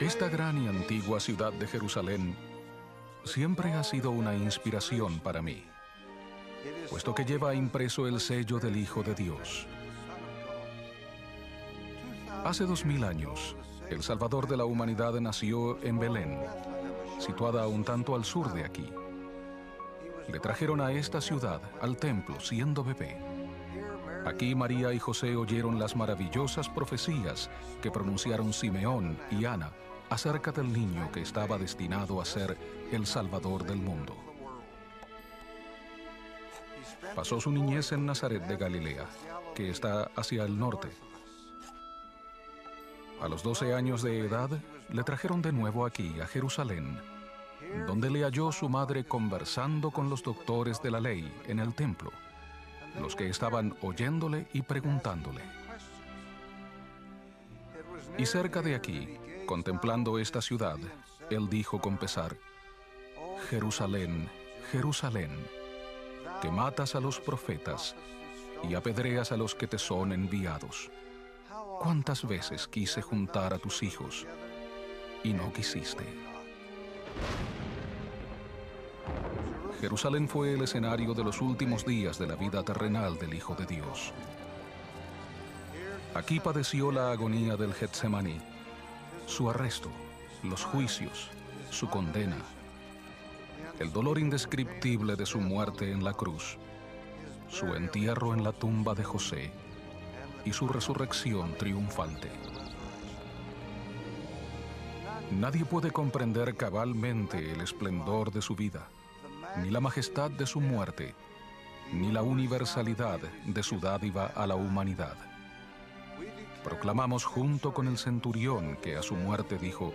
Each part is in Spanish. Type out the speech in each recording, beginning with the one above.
Esta gran y antigua ciudad de Jerusalén siempre ha sido una inspiración para mí, puesto que lleva impreso el sello del Hijo de Dios. Hace 2000 años, el Salvador de la humanidad nació en Belén, situada un tanto al sur de aquí. Le trajeron a esta ciudad, al templo, siendo bebé. Aquí María y José oyeron las maravillosas profecías que pronunciaron Simeón y Ana acerca del niño que estaba destinado a ser el Salvador del mundo. Pasó su niñez en Nazaret de Galilea, que está hacia el norte. A los 12 años de edad, le trajeron de nuevo aquí, a Jerusalén, donde le halló su madre conversando con los doctores de la ley en el templo, los que estaban oyéndole y preguntándole. Y cerca de aquí, contemplando esta ciudad, él dijo con pesar: Jerusalén, Jerusalén, que matas a los profetas y apedreas a los que te son enviados. ¿Cuántas veces quise juntar a tus hijos y no quisiste? Jerusalén fue el escenario de los últimos días de la vida terrenal del Hijo de Dios. Aquí padeció la agonía del Getsemaní, su arresto, los juicios, su condena, el dolor indescriptible de su muerte en la cruz, su entierro en la tumba de José y su resurrección triunfante. Nadie puede comprender cabalmente el esplendor de su vida, ni la majestad de su muerte, ni la universalidad de su dádiva a la humanidad. Proclamamos junto con el centurión que a su muerte dijo: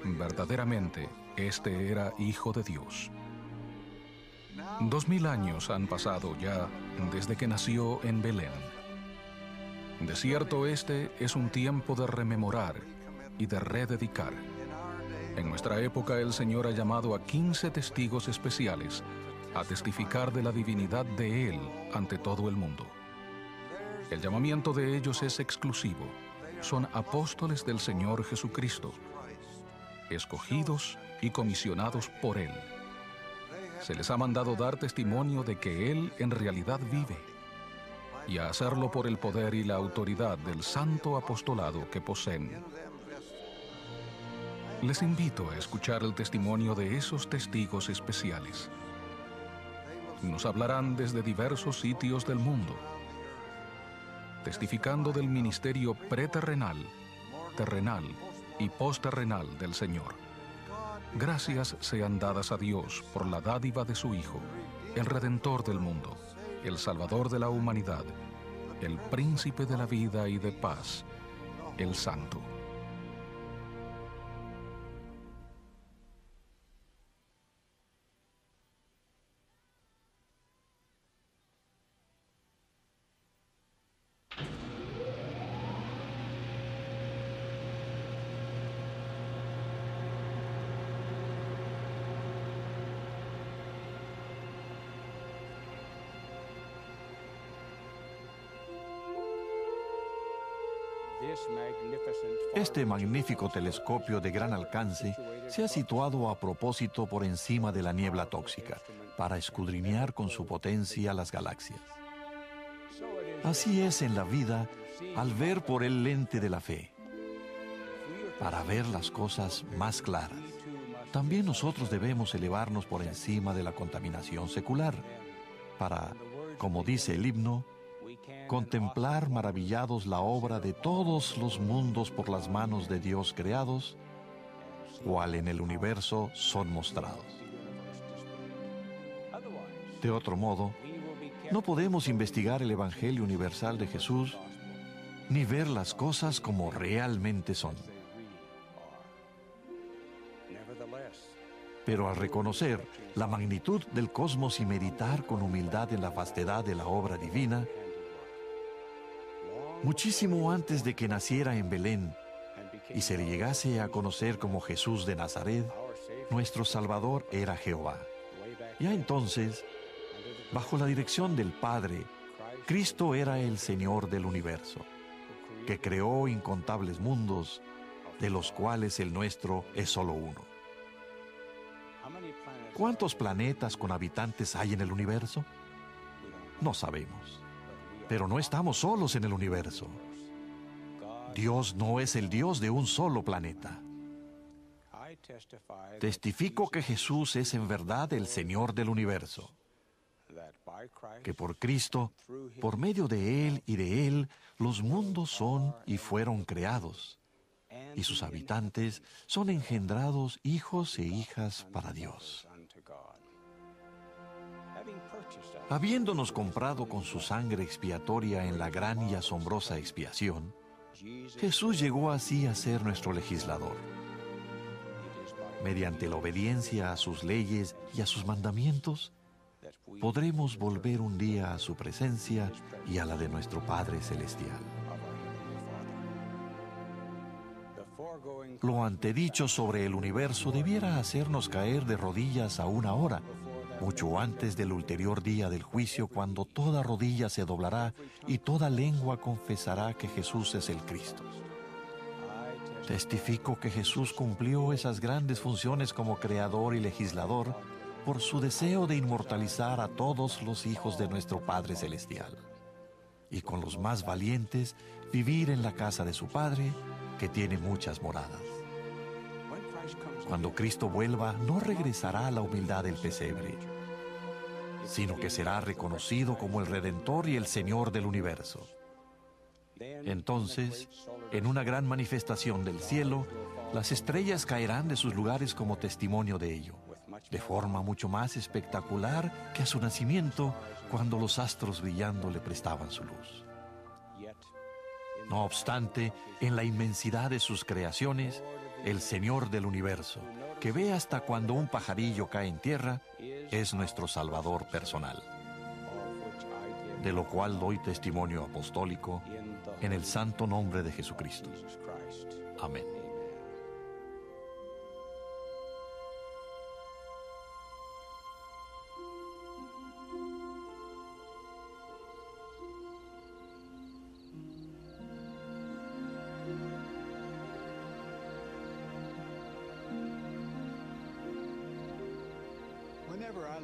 verdaderamente, este era Hijo de Dios. 2000 años han pasado ya desde que nació en Belén. De cierto, este es un tiempo de rememorar y de rededicar. En nuestra época, el Señor ha llamado a 15 testigos especiales a testificar de la divinidad de Él ante todo el mundo. El llamamiento de ellos es exclusivo. Son apóstoles del Señor Jesucristo, escogidos y comisionados por Él. Se les ha mandado dar testimonio de que Él en realidad vive, y a hacerlo por el poder y la autoridad del santo apostolado que poseen. Les invito a escuchar el testimonio de esos testigos especiales. Nos hablarán desde diversos sitios del mundo, testificando del ministerio preterrenal, terrenal y postterrenal del Señor. Gracias sean dadas a Dios por la dádiva de su Hijo, el Redentor del mundo, el Salvador de la humanidad, el Príncipe de la vida y de paz, el Santo. Este magnífico telescopio de gran alcance se ha situado a propósito por encima de la niebla tóxica para escudriñar con su potencia las galaxias. Así es en la vida al ver por el lente de la fe, para ver las cosas más claras. También nosotros debemos elevarnos por encima de la contaminación secular para, como dice el himno, contemplar maravillados la obra de todos los mundos por las manos de Dios creados, cual en el universo son mostrados. De otro modo, no podemos investigar el Evangelio universal de Jesús ni ver las cosas como realmente son. Pero al reconocer la magnitud del cosmos y meditar con humildad en la vastedad de la obra divina, muchísimo antes de que naciera en Belén y se le llegase a conocer como Jesús de Nazaret, nuestro Salvador era Jehová. Ya entonces, bajo la dirección del Padre, Cristo era el Señor del universo, que creó incontables mundos de los cuales el nuestro es solo uno. ¿Cuántos planetas con habitantes hay en el universo? No sabemos. Pero no estamos solos en el universo. Dios no es el Dios de un solo planeta. Testifico que Jesús es en verdad el Señor del universo, que por Cristo, por medio de Él y de Él, los mundos son y fueron creados, y sus habitantes son engendrados hijos e hijas para Dios. Habiéndonos comprado con su sangre expiatoria en la gran y asombrosa expiación, Jesús llegó así a ser nuestro legislador. Mediante la obediencia a sus leyes y a sus mandamientos, podremos volver un día a su presencia y a la de nuestro Padre Celestial. Lo antedicho sobre el universo debiera hacernos caer de rodillas aún ahora, mucho antes del ulterior día del juicio, cuando toda rodilla se doblará y toda lengua confesará que Jesús es el Cristo. Testifico que Jesús cumplió esas grandes funciones como creador y legislador por su deseo de inmortalizar a todos los hijos de nuestro Padre Celestial, y con los más valientes vivir en la casa de su Padre, que tiene muchas moradas. Cuando Cristo vuelva, no regresará a la humildad del pesebre, sino que será reconocido como el Redentor y el Señor del universo. Entonces, en una gran manifestación del cielo, las estrellas caerán de sus lugares como testimonio de ello, de forma mucho más espectacular que a su nacimiento, cuando los astros brillando le prestaban su luz. No obstante, en la inmensidad de sus creaciones, el Señor del universo, que ve hasta cuando un pajarillo cae en tierra, es nuestro Salvador personal, de lo cual doy testimonio apostólico en el santo nombre de Jesucristo. Amén.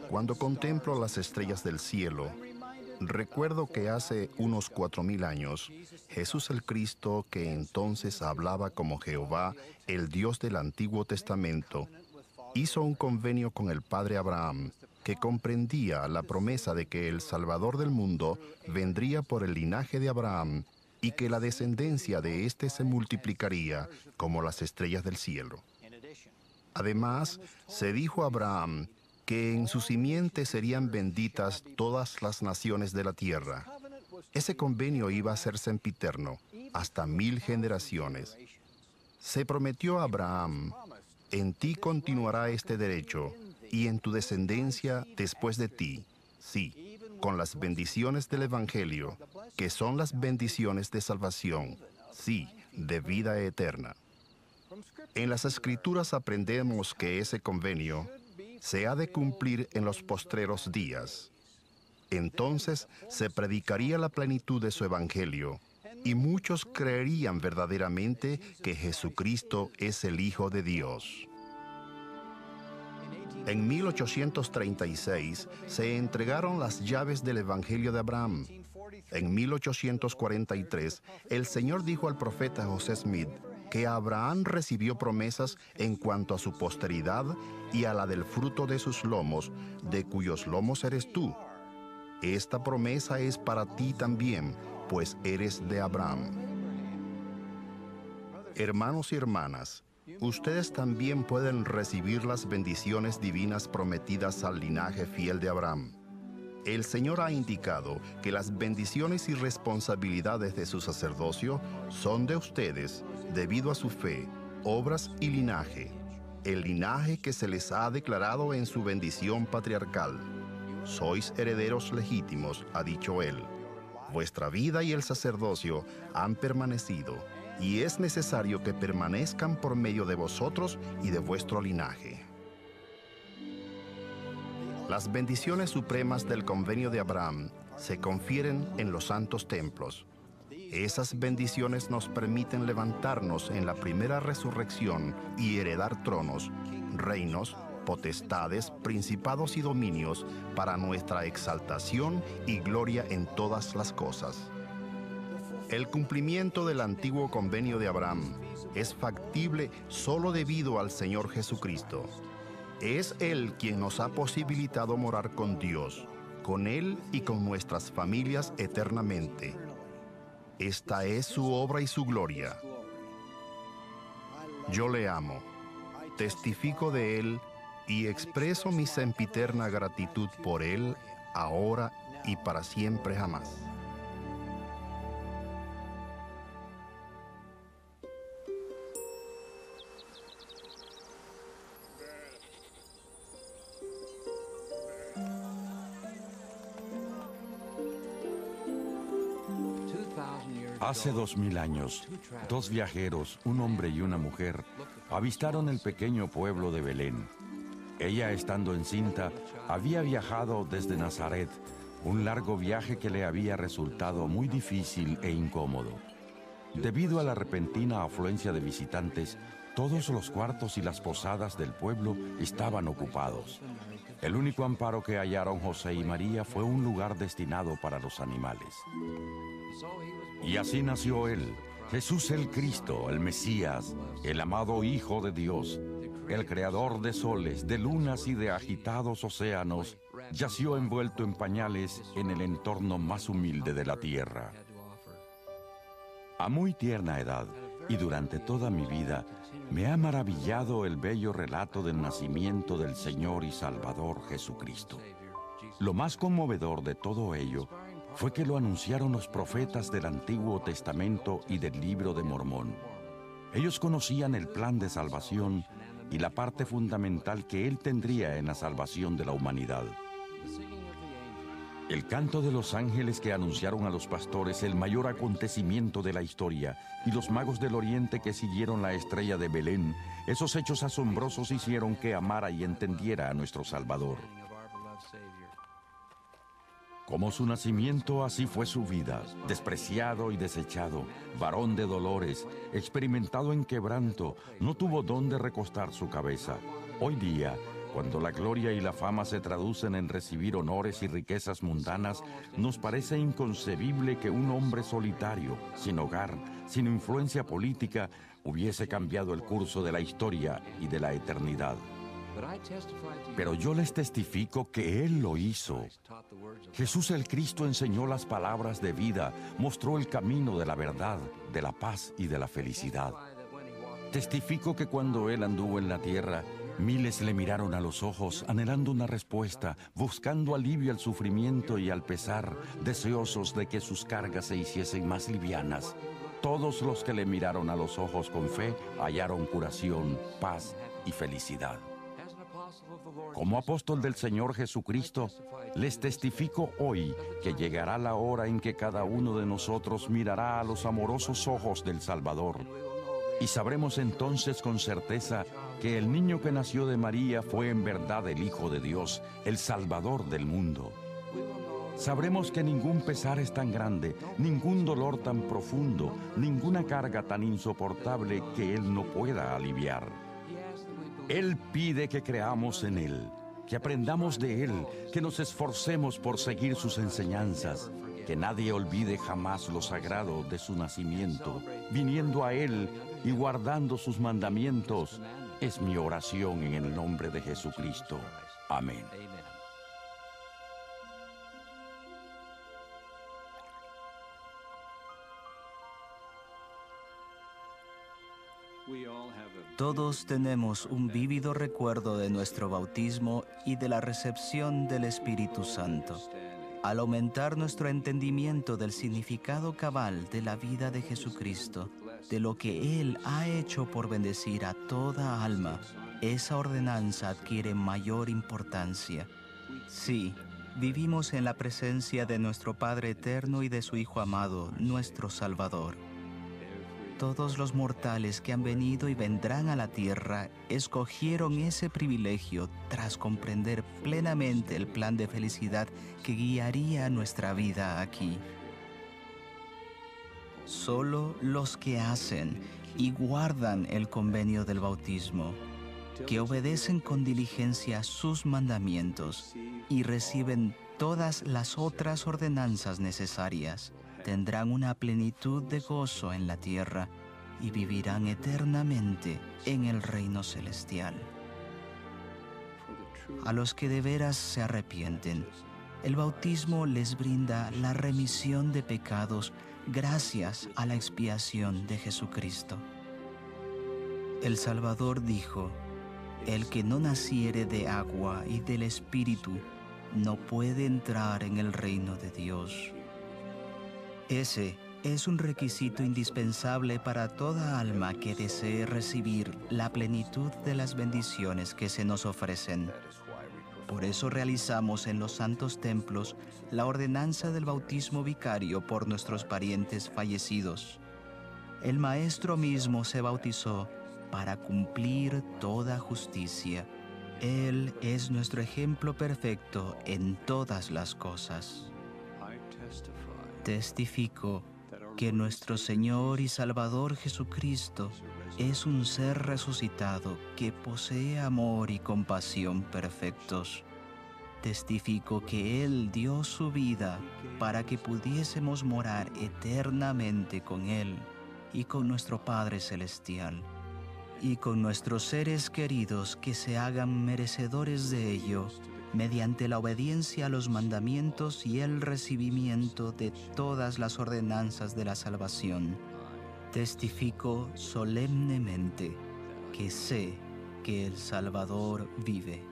Cuando contemplo las estrellas del cielo, recuerdo que hace unos 4000 años, Jesús el Cristo, que entonces hablaba como Jehová, el Dios del Antiguo Testamento, hizo un convenio con el padre Abraham, que comprendía la promesa de que el Salvador del mundo vendría por el linaje de Abraham y que la descendencia de éste se multiplicaría como las estrellas del cielo. Además, se dijo a Abraham que en su simiente serían benditas todas las naciones de la tierra. Ese convenio iba a ser sempiterno, hasta 1000 generaciones. Se prometió a Abraham: en ti continuará este derecho, y en tu descendencia después de ti, sí, con las bendiciones del Evangelio, que son las bendiciones de salvación, sí, de vida eterna. En las Escrituras aprendemos que ese convenio se ha de cumplir en los postreros días. Entonces se predicaría la plenitud de su Evangelio, y muchos creerían verdaderamente que Jesucristo es el Hijo de Dios. En 1836 se entregaron las llaves del Evangelio de Abraham. En 1843, el Señor dijo al profeta José Smith que Abraham recibió promesas en cuanto a su posteridad y a la del fruto de sus lomos, de cuyos lomos eres tú. Esta promesa es para ti también, pues eres de Abraham. Hermanos y hermanas, ustedes también pueden recibir las bendiciones divinas prometidas al linaje fiel de Abraham. El Señor ha indicado que las bendiciones y responsabilidades de su sacerdocio son de ustedes debido a su fe, obras y linaje, el linaje que se les ha declarado en su bendición patriarcal. Sois herederos legítimos, ha dicho Él. Vuestra vida y el sacerdocio han permanecido, y es necesario que permanezcan por medio de vosotros y de vuestro linaje. Las bendiciones supremas del convenio de Abraham se confieren en los santos templos. Esas bendiciones nos permiten levantarnos en la primera resurrección y heredar tronos, reinos, potestades, principados y dominios para nuestra exaltación y gloria en todas las cosas. El cumplimiento del antiguo convenio de Abraham es factible solo debido al Señor Jesucristo. Es Él quien nos ha posibilitado morar con Dios, con Él y con nuestras familias eternamente. Esta es su obra y su gloria. Yo le amo, testifico de Él y expreso mi sempiterna gratitud por Él, ahora y para siempre jamás. Hace 2000 años, dos viajeros, un hombre y una mujer, avistaron el pequeño pueblo de Belén. Ella, estando encinta, había viajado desde Nazaret, un largo viaje que le había resultado muy difícil e incómodo. Debido a la repentina afluencia de visitantes, todos los cuartos y las posadas del pueblo estaban ocupados. El único amparo que hallaron José y María fue un lugar destinado para los animales. Y así nació él, Jesús el Cristo, el Mesías, el amado Hijo de Dios, el creador de soles, de lunas y de agitados océanos, yació envuelto en pañales en el entorno más humilde de la tierra. A muy tierna edad, y durante toda mi vida, me ha maravillado el bello relato del nacimiento del Señor y Salvador Jesucristo. Lo más conmovedor de todo ello fue que lo anunciaron los profetas del Antiguo Testamento y del Libro de Mormón. Ellos conocían el plan de salvación y la parte fundamental que Él tendría en la salvación de la humanidad. El canto de los ángeles que anunciaron a los pastores el mayor acontecimiento de la historia y los magos del oriente que siguieron la estrella de Belén, esos hechos asombrosos hicieron que amara y entendiera a nuestro Salvador. Como su nacimiento, así fue su vida, despreciado y desechado, varón de dolores, experimentado en quebranto, no tuvo dónde recostar su cabeza. Hoy día, cuando la gloria y la fama se traducen en recibir honores y riquezas mundanas, nos parece inconcebible que un hombre solitario, sin hogar, sin influencia política, hubiese cambiado el curso de la historia y de la eternidad. Pero yo les testifico que Él lo hizo. Jesús el Cristo enseñó las palabras de vida, mostró el camino de la verdad, de la paz y de la felicidad. Testifico que cuando Él anduvo en la tierra, miles le miraron a los ojos, anhelando una respuesta, buscando alivio al sufrimiento y al pesar, deseosos de que sus cargas se hiciesen más livianas. Todos los que le miraron a los ojos con fe hallaron curación, paz y felicidad. Como apóstol del Señor Jesucristo, les testifico hoy que llegará la hora en que cada uno de nosotros mirará a los amorosos ojos del Salvador. Y sabremos entonces con certeza que el niño que nació de María fue en verdad el Hijo de Dios, el Salvador del mundo. Sabremos que ningún pesar es tan grande, ningún dolor tan profundo, ninguna carga tan insoportable que Él no pueda aliviar. Él pide que creamos en Él, que aprendamos de Él, que nos esforcemos por seguir sus enseñanzas, que nadie olvide jamás lo sagrado de su nacimiento, viniendo a Él y guardando sus mandamientos. Es mi oración en el nombre de Jesucristo. Amén. Todos tenemos un vívido recuerdo de nuestro bautismo y de la recepción del Espíritu Santo. Al aumentar nuestro entendimiento del significado cabal de la vida de Jesucristo, de lo que Él ha hecho por bendecir a toda alma, esa ordenanza adquiere mayor importancia. Sí, vivimos en la presencia de nuestro Padre eterno y de su Hijo amado, nuestro Salvador. Todos los mortales que han venido y vendrán a la tierra escogieron ese privilegio tras comprender plenamente el plan de felicidad que guiaría nuestra vida aquí. solo los que hacen y guardan el convenio del bautismo, que obedecen con diligencia sus mandamientos y reciben todas las otras ordenanzas necesarias, tendrán una plenitud de gozo en la tierra y vivirán eternamente en el reino celestial. A los que de veras se arrepienten, el bautismo les brinda la remisión de pecados gracias a la expiación de Jesucristo. El Salvador dijo: el que no naciere de agua y del Espíritu no puede entrar en el reino de Dios. Ese es un requisito indispensable para toda alma que desee recibir la plenitud de las bendiciones que se nos ofrecen. Por eso realizamos en los santos templos la ordenanza del bautismo vicario por nuestros parientes fallecidos. El Maestro mismo se bautizó para cumplir toda justicia. Él es nuestro ejemplo perfecto en todas las cosas. Testifico que nuestro Señor y Salvador Jesucristo es un ser resucitado que posee amor y compasión perfectos. Testifico que Él dio su vida para que pudiésemos morar eternamente con Él y con nuestro Padre Celestial, y con nuestros seres queridos que se hagan merecedores de ello, mediante la obediencia a los mandamientos y el recibimiento de todas las ordenanzas de la salvación. Testifico solemnemente que sé que el Salvador vive.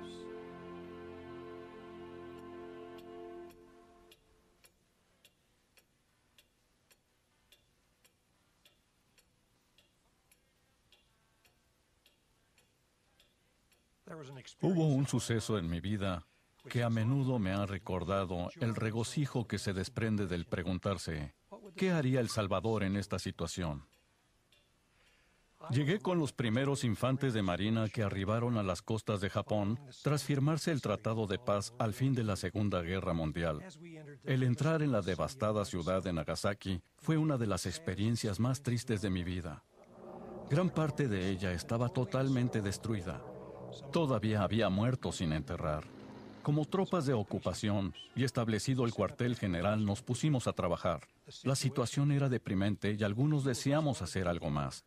Hubo un suceso en mi vida que a menudo me ha recordado el regocijo que se desprende del preguntarse, ¿qué haría El Salvador en esta situación? Llegué con los primeros infantes de marina que arribaron a las costas de Japón tras firmarse el Tratado de Paz al fin de la Segunda Guerra Mundial. El entrar en la devastada ciudad de Nagasaki fue una de las experiencias más tristes de mi vida. Gran parte de ella estaba totalmente destruida. Todavía había muertos sin enterrar. Como tropas de ocupación y establecido el cuartel general, nos pusimos a trabajar. La situación era deprimente y algunos deseamos hacer algo más,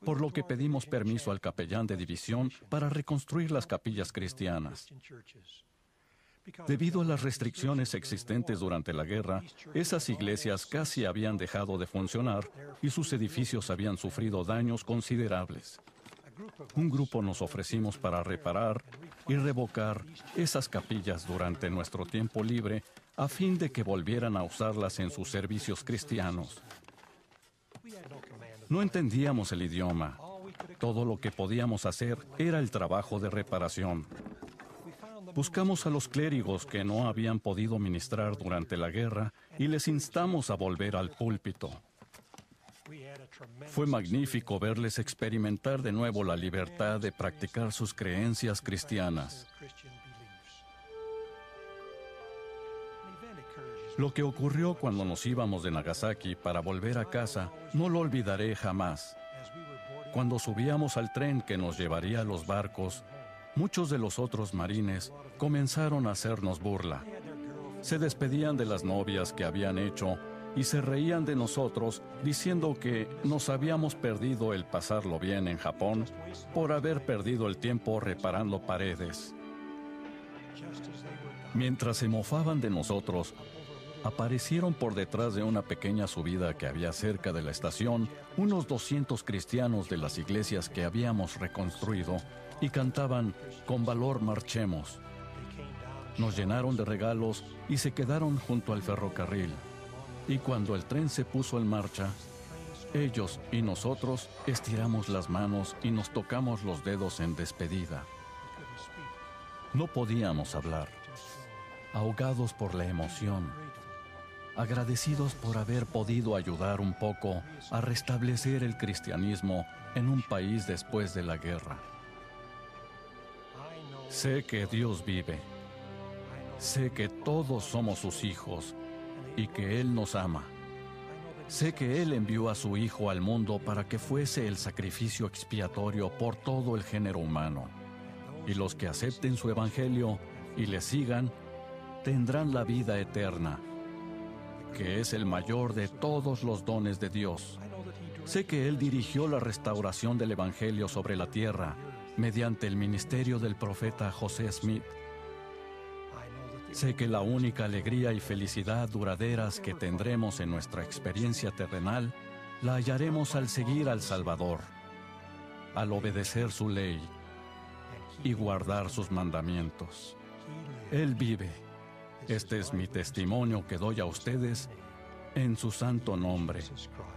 por lo que pedimos permiso al capellán de división para reconstruir las capillas cristianas. Debido a las restricciones existentes durante la guerra, esas iglesias casi habían dejado de funcionar y sus edificios habían sufrido daños considerables. Un grupo nos ofrecimos para reparar y revocar esas capillas durante nuestro tiempo libre a fin de que volvieran a usarlas en sus servicios cristianos. No entendíamos el idioma. Todo lo que podíamos hacer era el trabajo de reparación. Buscamos a los clérigos que no habían podido ministrar durante la guerra y les instamos a volver al púlpito. Fue magnífico verles experimentar de nuevo la libertad de practicar sus creencias cristianas. Lo que ocurrió cuando nos íbamos de Nagasaki para volver a casa, no lo olvidaré jamás. Cuando subíamos al tren que nos llevaría a los barcos, muchos de los otros marines comenzaron a hacernos burla. Se despedían de las novias que habían hecho y se reían de nosotros diciendo que nos habíamos perdido el pasarlo bien en Japón por haber perdido el tiempo reparando paredes. Mientras se mofaban de nosotros, aparecieron por detrás de una pequeña subida que había cerca de la estación unos 200 cristianos de las iglesias que habíamos reconstruido y cantaban «Con valor marchemos». Nos llenaron de regalos y se quedaron junto al ferrocarril. Y cuando el tren se puso en marcha, ellos y nosotros estiramos las manos y nos tocamos los dedos en despedida. No podíamos hablar, ahogados por la emoción, agradecidos por haber podido ayudar un poco a restablecer el cristianismo en un país después de la guerra. Sé que Dios vive. Sé que todos somos sus hijos y que Él nos ama. Sé que Él envió a su Hijo al mundo para que fuese el sacrificio expiatorio por todo el género humano. Y los que acepten su evangelio y le sigan, tendrán la vida eterna, que es el mayor de todos los dones de Dios. Sé que Él dirigió la restauración del evangelio sobre la tierra mediante el ministerio del profeta José Smith. Sé que la única alegría y felicidad duraderas que tendremos en nuestra experiencia terrenal la hallaremos al seguir al Salvador, al obedecer su ley y guardar sus mandamientos. Él vive. Este es mi testimonio que doy a ustedes en su santo nombre,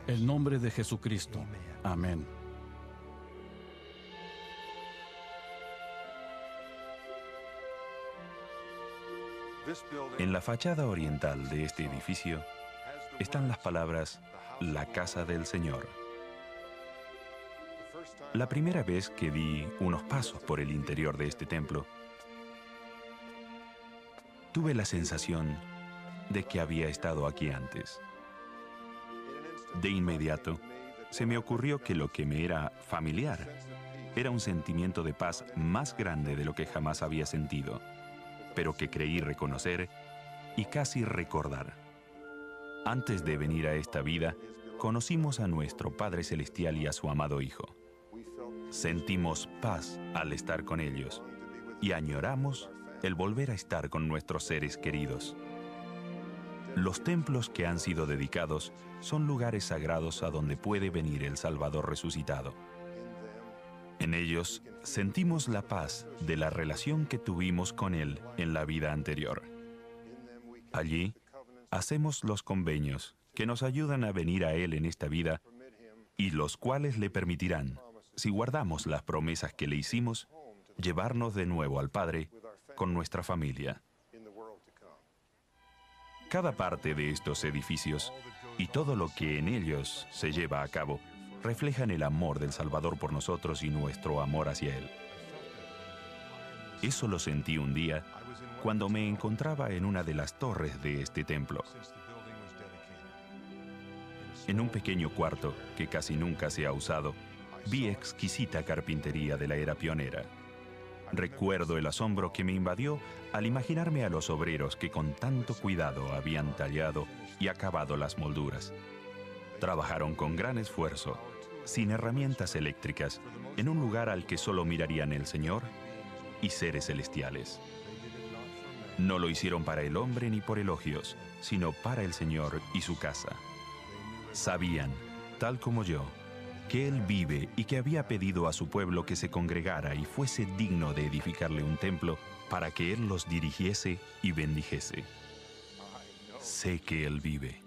el nombre de Jesucristo. Amén. En la fachada oriental de este edificio están las palabras «La Casa del Señor». La primera vez que di unos pasos por el interior de este templo, tuve la sensación de que había estado aquí antes. De inmediato, se me ocurrió que lo que me era familiar era un sentimiento de paz más grande de lo que jamás había sentido, pero que creí reconocer y casi recordar. Antes de venir a esta vida, conocimos a nuestro Padre Celestial y a su amado Hijo. Sentimos paz al estar con ellos y añoramos el volver a estar con nuestros seres queridos. Los templos que han sido dedicados son lugares sagrados a donde puede venir el Salvador resucitado. En ellos sentimos la paz de la relación que tuvimos con Él en la vida anterior. Allí hacemos los convenios que nos ayudan a venir a Él en esta vida y los cuales le permitirán, si guardamos las promesas que le hicimos, llevarnos de nuevo al Padre con nuestra familia. Cada parte de estos edificios y todo lo que en ellos se lleva a cabo reflejan el amor del Salvador por nosotros y nuestro amor hacia Él. Eso lo sentí un día cuando me encontraba en una de las torres de este templo. En un pequeño cuarto que casi nunca se ha usado, vi exquisita carpintería de la era pionera. Recuerdo el asombro que me invadió al imaginarme a los obreros que con tanto cuidado habían tallado y acabado las molduras. Trabajaron con gran esfuerzo, sin herramientas eléctricas, en un lugar al que solo mirarían el Señor y seres celestiales. No lo hicieron para el hombre ni por elogios, sino para el Señor y su casa. Sabían, tal como yo, que Él vive y que había pedido a su pueblo que se congregara y fuese digno de edificarle un templo para que Él los dirigiese y bendijese. Sé que Él vive.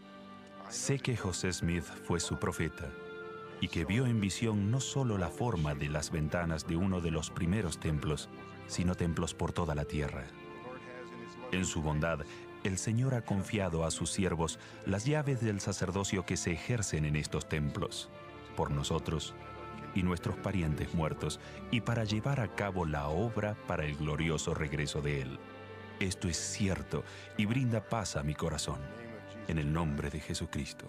Sé que José Smith fue su profeta y que vio en visión no solo la forma de las ventanas de uno de los primeros templos, sino templos por toda la tierra. En su bondad, el Señor ha confiado a sus siervos las llaves del sacerdocio que se ejercen en estos templos, por nosotros y nuestros parientes muertos, y para llevar a cabo la obra para el glorioso regreso de Él. Esto es cierto y brinda paz a mi corazón. En el nombre de Jesucristo.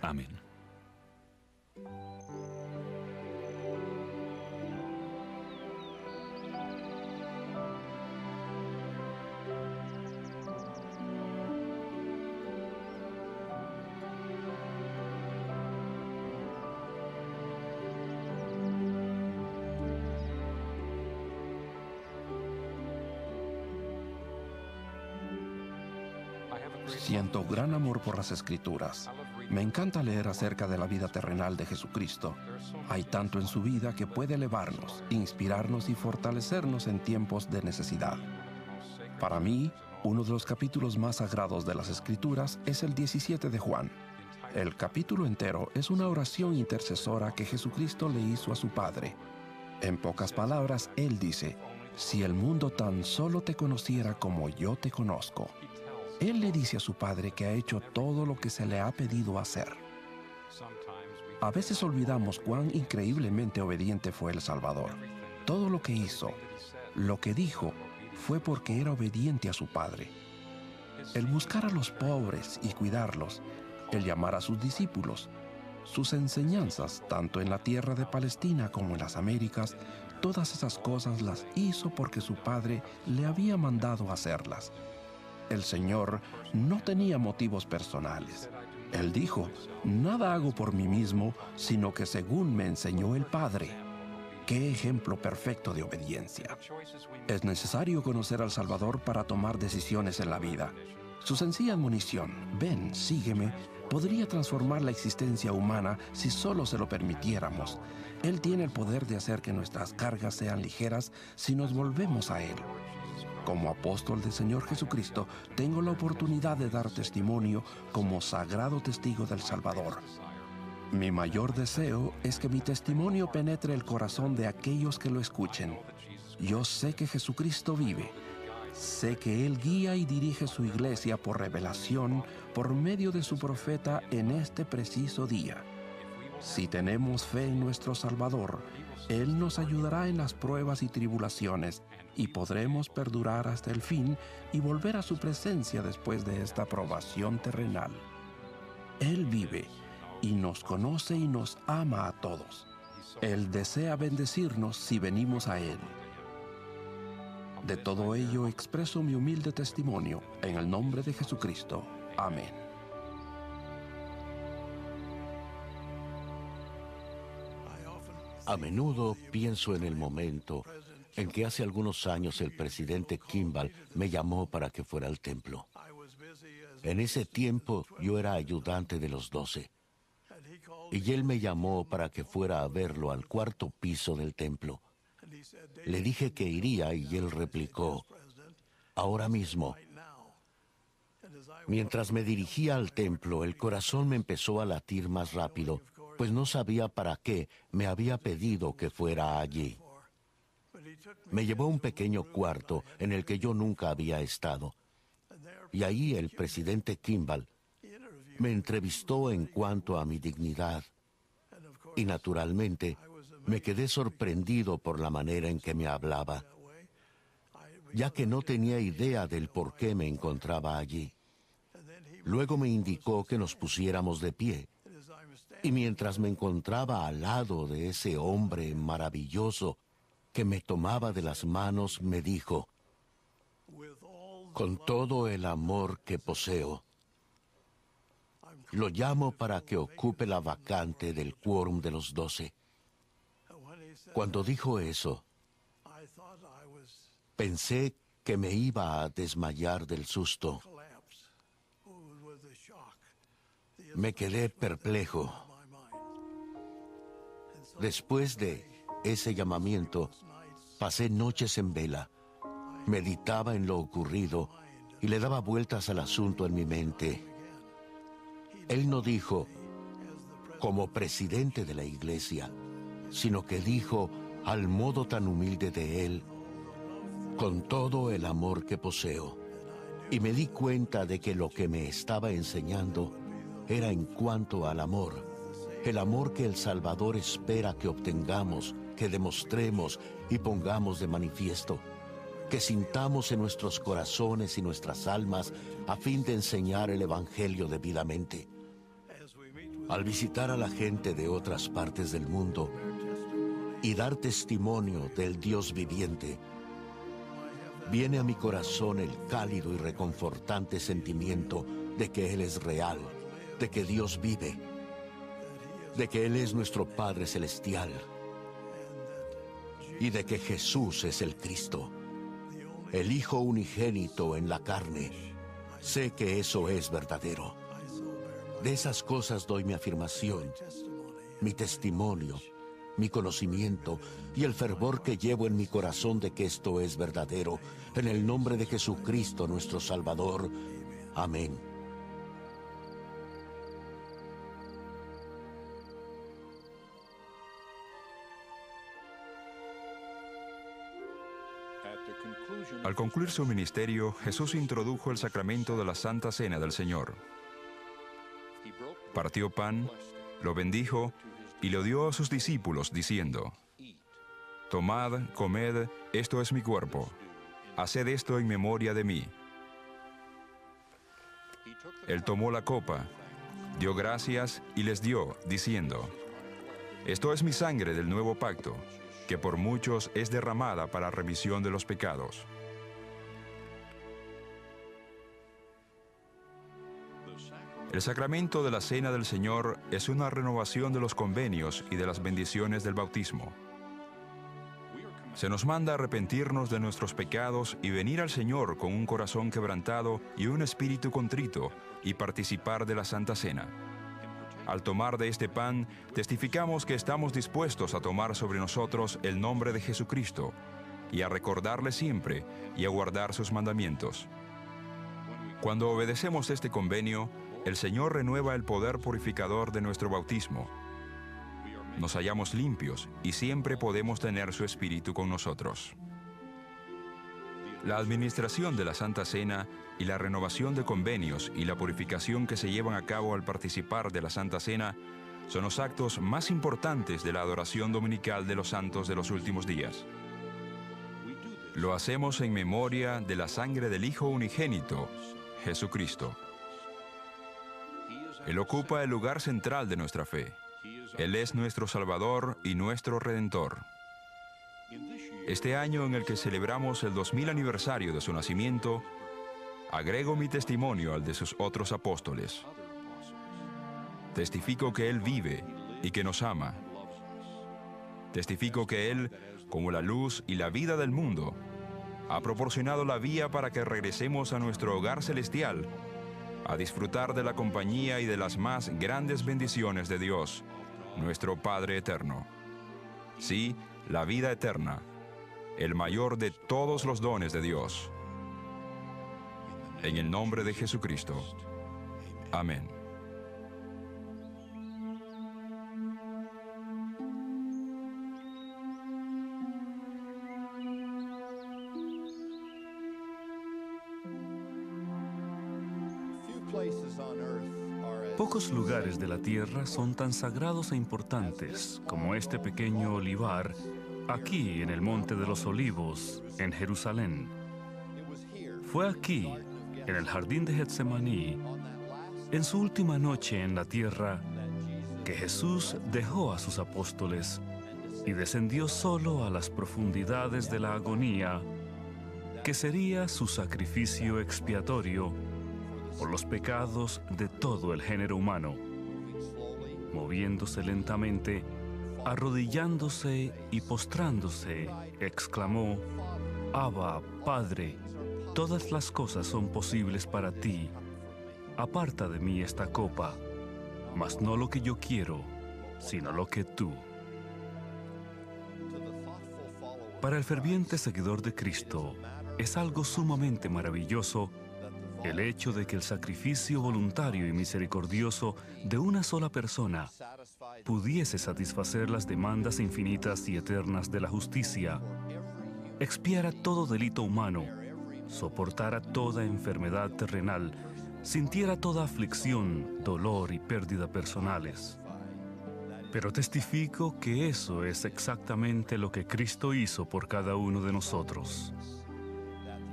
Amén. Siento gran amor por las Escrituras. Me encanta leer acerca de la vida terrenal de Jesucristo. Hay tanto en su vida que puede elevarnos, inspirarnos y fortalecernos en tiempos de necesidad. Para mí, uno de los capítulos más sagrados de las Escrituras es el 17 de Juan. El capítulo entero es una oración intercesora que Jesucristo le hizo a su Padre. En pocas palabras, Él dice: si el mundo tan solo te conociera como yo te conozco. Él le dice a su Padre que ha hecho todo lo que se le ha pedido hacer. A veces olvidamos cuán increíblemente obediente fue el Salvador. Todo lo que hizo, lo que dijo, fue porque era obediente a su Padre. El buscar a los pobres y cuidarlos el llamar a sus discípulos. Sus enseñanzas, tanto en la tierra de Palestina como en las Américas, todas esas cosas las hizo porque su Padre le había mandado hacerlas. El Señor no tenía motivos personales. Él dijo: nada hago por mí mismo, sino que según me enseñó el Padre. ¡Qué ejemplo perfecto de obediencia! Es necesario conocer al Salvador para tomar decisiones en la vida. Su sencilla admonición, ven, sígueme, podría transformar la existencia humana si solo se lo permitiéramos. Él tiene el poder de hacer que nuestras cargas sean ligeras si nos volvemos a Él. Como apóstol del Señor Jesucristo, tengo la oportunidad de dar testimonio como sagrado testigo del Salvador. Mi mayor deseo es que mi testimonio penetre el corazón de aquellos que lo escuchen. Yo sé que Jesucristo vive. Sé que Él guía y dirige su iglesia por revelación por medio de su profeta en este preciso día. Si tenemos fe en nuestro Salvador, Él nos ayudará en las pruebas y tribulaciones y podremos perdurar hasta el fin y volver a su presencia después de esta probación terrenal. Él vive y nos conoce y nos ama a todos. Él desea bendecirnos si venimos a Él. De todo ello expreso mi humilde testimonio en el nombre de Jesucristo. Amén. A menudo pienso en el momento en que hace algunos años el presidente Kimball me llamó para que fuera al templo. En ese tiempo yo era ayudante de los 12. Y él me llamó para que fuera a verlo al 4º piso del templo. Le dije que iría y él replicó: ahora mismo. Mientras me dirigía al templo, el corazón me empezó a latir más rápido, pues no sabía para qué me había pedido que fuera allí. Me llevó a un pequeño cuarto en el que yo nunca había estado. Y ahí el presidente Kimball me entrevistó en cuanto a mi dignidad. Y naturalmente, me quedé sorprendido por la manera en que me hablaba, ya que no tenía idea del por qué me encontraba allí. Luego me indicó que nos pusiéramos de pie, y mientras me encontraba al lado de ese hombre maravilloso que me tomaba de las manos, me dijo: con todo el amor que poseo, lo llamo para que ocupe la vacante del quórum de los 12. Cuando dijo eso, pensé que me iba a desmayar del susto. Me quedé perplejo. Después de ese llamamiento, pasé noches en vela, meditaba en lo ocurrido y le daba vueltas al asunto en mi mente. Él no dijo, como presidente de la iglesia, sino que dijo, al modo tan humilde de él, con todo el amor que poseo. Y me di cuenta de que lo que me estaba enseñando era en cuanto al amor, el amor que el Salvador espera que obtengamos, que demostremos y pongamos de manifiesto, que sintamos en nuestros corazones y nuestras almas a fin de enseñar el Evangelio debidamente. Al visitar a la gente de otras partes del mundo y dar testimonio del Dios viviente, viene a mi corazón el cálido y reconfortante sentimiento de que Él es real, de que Dios vive, de que Él es nuestro Padre Celestial y de que Jesús es el Cristo, el Hijo unigénito en la carne. Sé que eso es verdadero. De esas cosas doy mi afirmación, mi testimonio, mi conocimiento y el fervor que llevo en mi corazón de que esto es verdadero, en el nombre de Jesucristo nuestro Salvador. Amén. Al concluir su ministerio, Jesús introdujo el sacramento de la Santa Cena del Señor. Partió pan, lo bendijo y lo dio a sus discípulos, diciendo: tomad, comed, esto es mi cuerpo. Haced esto en memoria de mí. Él tomó la copa, Dio gracias y les dio, diciendo: Esto es mi sangre del nuevo pacto, que por muchos es derramada para remisión de los pecados. El sacramento de la Cena del Señor es una renovación de los convenios y de las bendiciones del bautismo. Se nos manda arrepentirnos de nuestros pecados y venir al Señor con un corazón quebrantado y un espíritu contrito y participar de la Santa Cena. Al tomar de este pan, testificamos que estamos dispuestos a tomar sobre nosotros el nombre de Jesucristo y a recordarle siempre y a guardar sus mandamientos. Cuando obedecemos este convenio, el Señor renueva el poder purificador de nuestro bautismo. Nos hallamos limpios y siempre podemos tener su Espíritu con nosotros. La administración de la Santa Cena y la renovación de convenios y la purificación que se llevan a cabo al participar de la Santa Cena son los actos más importantes de la adoración dominical de los santos de los últimos días. Lo hacemos en memoria de la sangre del Hijo unigénito, Jesucristo. Él ocupa el lugar central de nuestra fe. Él es nuestro Salvador y nuestro Redentor. Este año en el que celebramos el 2000 aniversario de su nacimiento, agrego mi testimonio al de sus otros apóstoles. Testifico que Él vive y que nos ama. Testifico que Él, como la luz y la vida del mundo, ha proporcionado la vía para que regresemos a nuestro hogar celestial, a disfrutar de la compañía y de las más grandes bendiciones de Dios, nuestro Padre eterno. Sí, la vida eterna, el mayor de todos los dones de Dios. En el nombre de Jesucristo. Amén. Pocos lugares de la tierra son tan sagrados e importantes como este pequeño olivar aquí en el Monte de los Olivos, en Jerusalén. Fue aquí, en el jardín de Getsemaní, en su última noche en la tierra, que Jesús dejó a sus apóstoles y descendió solo a las profundidades de la agonía, que sería su sacrificio expiatorio por los pecados de todo el género humano. Moviéndose lentamente, arrodillándose y postrándose, exclamó: Abba, Padre, todas las cosas son posibles para ti. Aparta de mí esta copa, mas no lo que yo quiero, sino lo que tú. Para el ferviente seguidor de Cristo, es algo sumamente maravilloso el hecho de que el sacrificio voluntario y misericordioso de una sola persona pudiese satisfacer las demandas infinitas y eternas de la justicia, expiara todo delito humano, soportara toda enfermedad terrenal, sintiera toda aflicción, dolor y pérdida personales. Pero testifico que eso es exactamente lo que Cristo hizo por cada uno de nosotros.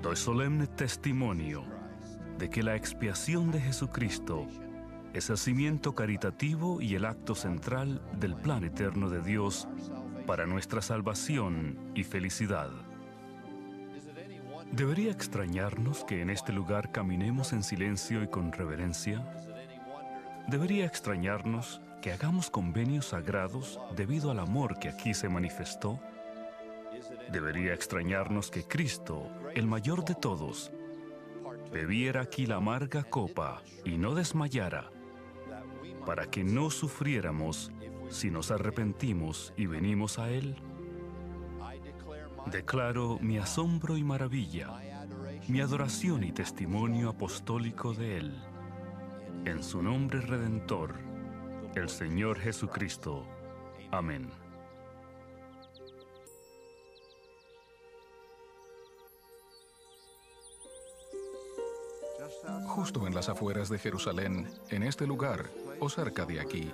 Doy solemne testimonio de que la expiación de Jesucristo es el cimiento caritativo y el acto central del plan eterno de Dios para nuestra salvación y felicidad. ¿Debería extrañarnos que en este lugar caminemos en silencio y con reverencia? ¿Debería extrañarnos que hagamos convenios sagrados debido al amor que aquí se manifestó? ¿Debería extrañarnos que Cristo, el mayor de todos, bebiera aquí la amarga copa y no desmayara, para que no sufriéramos si nos arrepentimos y venimos a Él? Declaro mi asombro y maravilla, mi adoración y testimonio apostólico de Él. En su nombre redentor, el Señor Jesucristo. Amén. Justo en las afueras de Jerusalén, en este lugar, o cerca de aquí,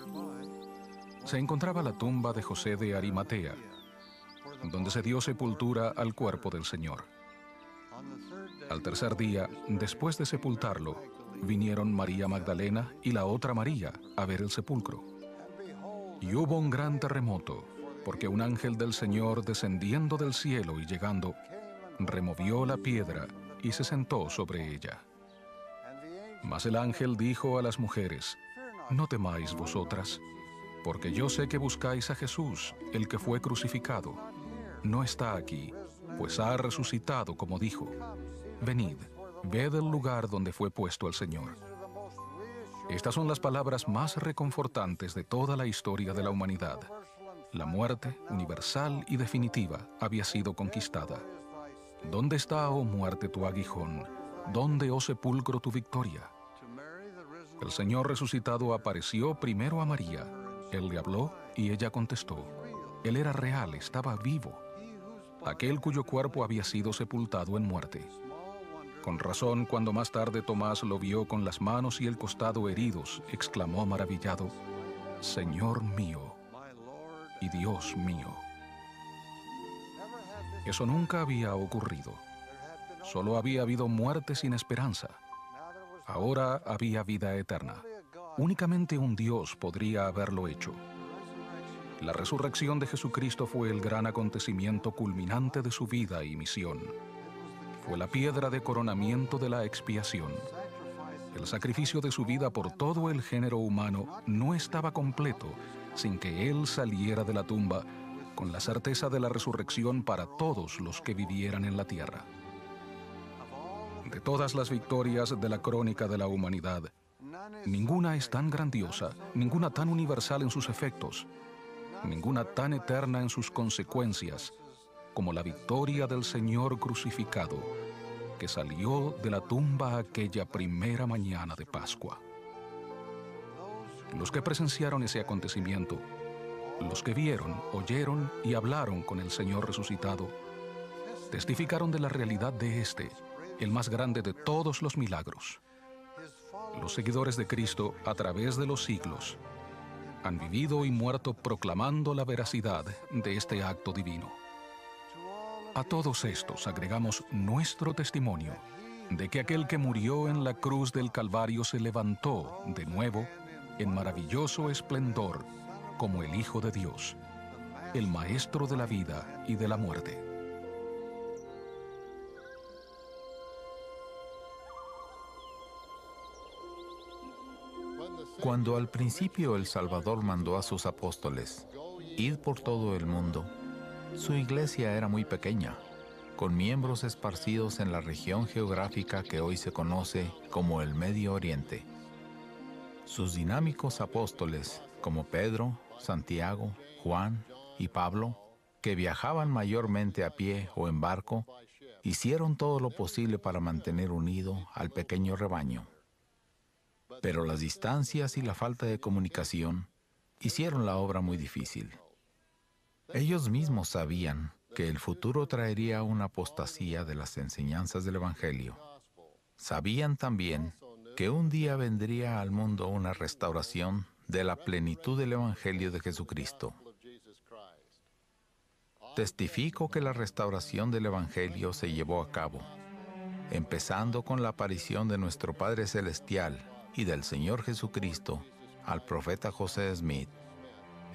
se encontraba la tumba de José de Arimatea, donde se dio sepultura al cuerpo del Señor. Al tercer día, después de sepultarlo, vinieron María Magdalena y la otra María a ver el sepulcro. Y hubo un gran terremoto, porque un ángel del Señor descendiendo del cielo y llegando, removió la piedra y se sentó sobre ella. Mas el ángel dijo a las mujeres: no temáis vosotras, porque yo sé que buscáis a Jesús, el que fue crucificado. No está aquí, pues ha resucitado como dijo. Venid, ved el lugar donde fue puesto el Señor. Estas son las palabras más reconfortantes de toda la historia de la humanidad. La muerte, universal y definitiva, había sido conquistada. ¿Dónde está, oh muerte, tu aguijón? ¿Dónde, oh sepulcro, tu victoria? El Señor resucitado apareció primero a María. Él le habló y ella contestó. Él era real, estaba vivo. Aquel cuyo cuerpo había sido sepultado en muerte. Con razón, cuando más tarde Tomás lo vio con las manos y el costado heridos, exclamó maravillado: Señor mío y Dios mío. Eso nunca había ocurrido. Solo había habido muerte sin esperanza. Ahora había vida eterna. Únicamente un Dios podría haberlo hecho. La resurrección de Jesucristo fue el gran acontecimiento culminante de su vida y misión. Fue la piedra de coronamiento de la expiación. El sacrificio de su vida por todo el género humano no estaba completo sin que Él saliera de la tumba con la certeza de la resurrección para todos los que vivieran en la tierra. De todas las victorias de la crónica de la humanidad, ninguna es tan grandiosa, ninguna tan universal en sus efectos, ninguna tan eterna en sus consecuencias, como la victoria del Señor crucificado, que salió de la tumba aquella primera mañana de Pascua. Los que presenciaron ese acontecimiento, los que vieron, oyeron y hablaron con el Señor resucitado, testificaron de la realidad de este, el más grande de todos los milagros. Los seguidores de Cristo, a través de los siglos, han vivido y muerto proclamando la veracidad de este acto divino. A todos estos agregamos nuestro testimonio de que aquel que murió en la cruz del Calvario se levantó de nuevo en maravilloso esplendor como el Hijo de Dios, el Maestro de la vida y de la muerte. Cuando al principio el Salvador mandó a sus apóstoles, id por todo el mundo, su iglesia era muy pequeña, con miembros esparcidos en la región geográfica que hoy se conoce como el Medio Oriente. Sus dinámicos apóstoles, como Pedro, Santiago, Juan y Pablo, que viajaban mayormente a pie o en barco, hicieron todo lo posible para mantener unido al pequeño rebaño. Pero las distancias y la falta de comunicación hicieron la obra muy difícil. Ellos mismos sabían que el futuro traería una apostasía de las enseñanzas del Evangelio. Sabían también que un día vendría al mundo una restauración de la plenitud del Evangelio de Jesucristo. Testifico que la restauración del Evangelio se llevó a cabo, empezando con la aparición de nuestro Padre Celestial y del Señor Jesucristo al profeta José Smith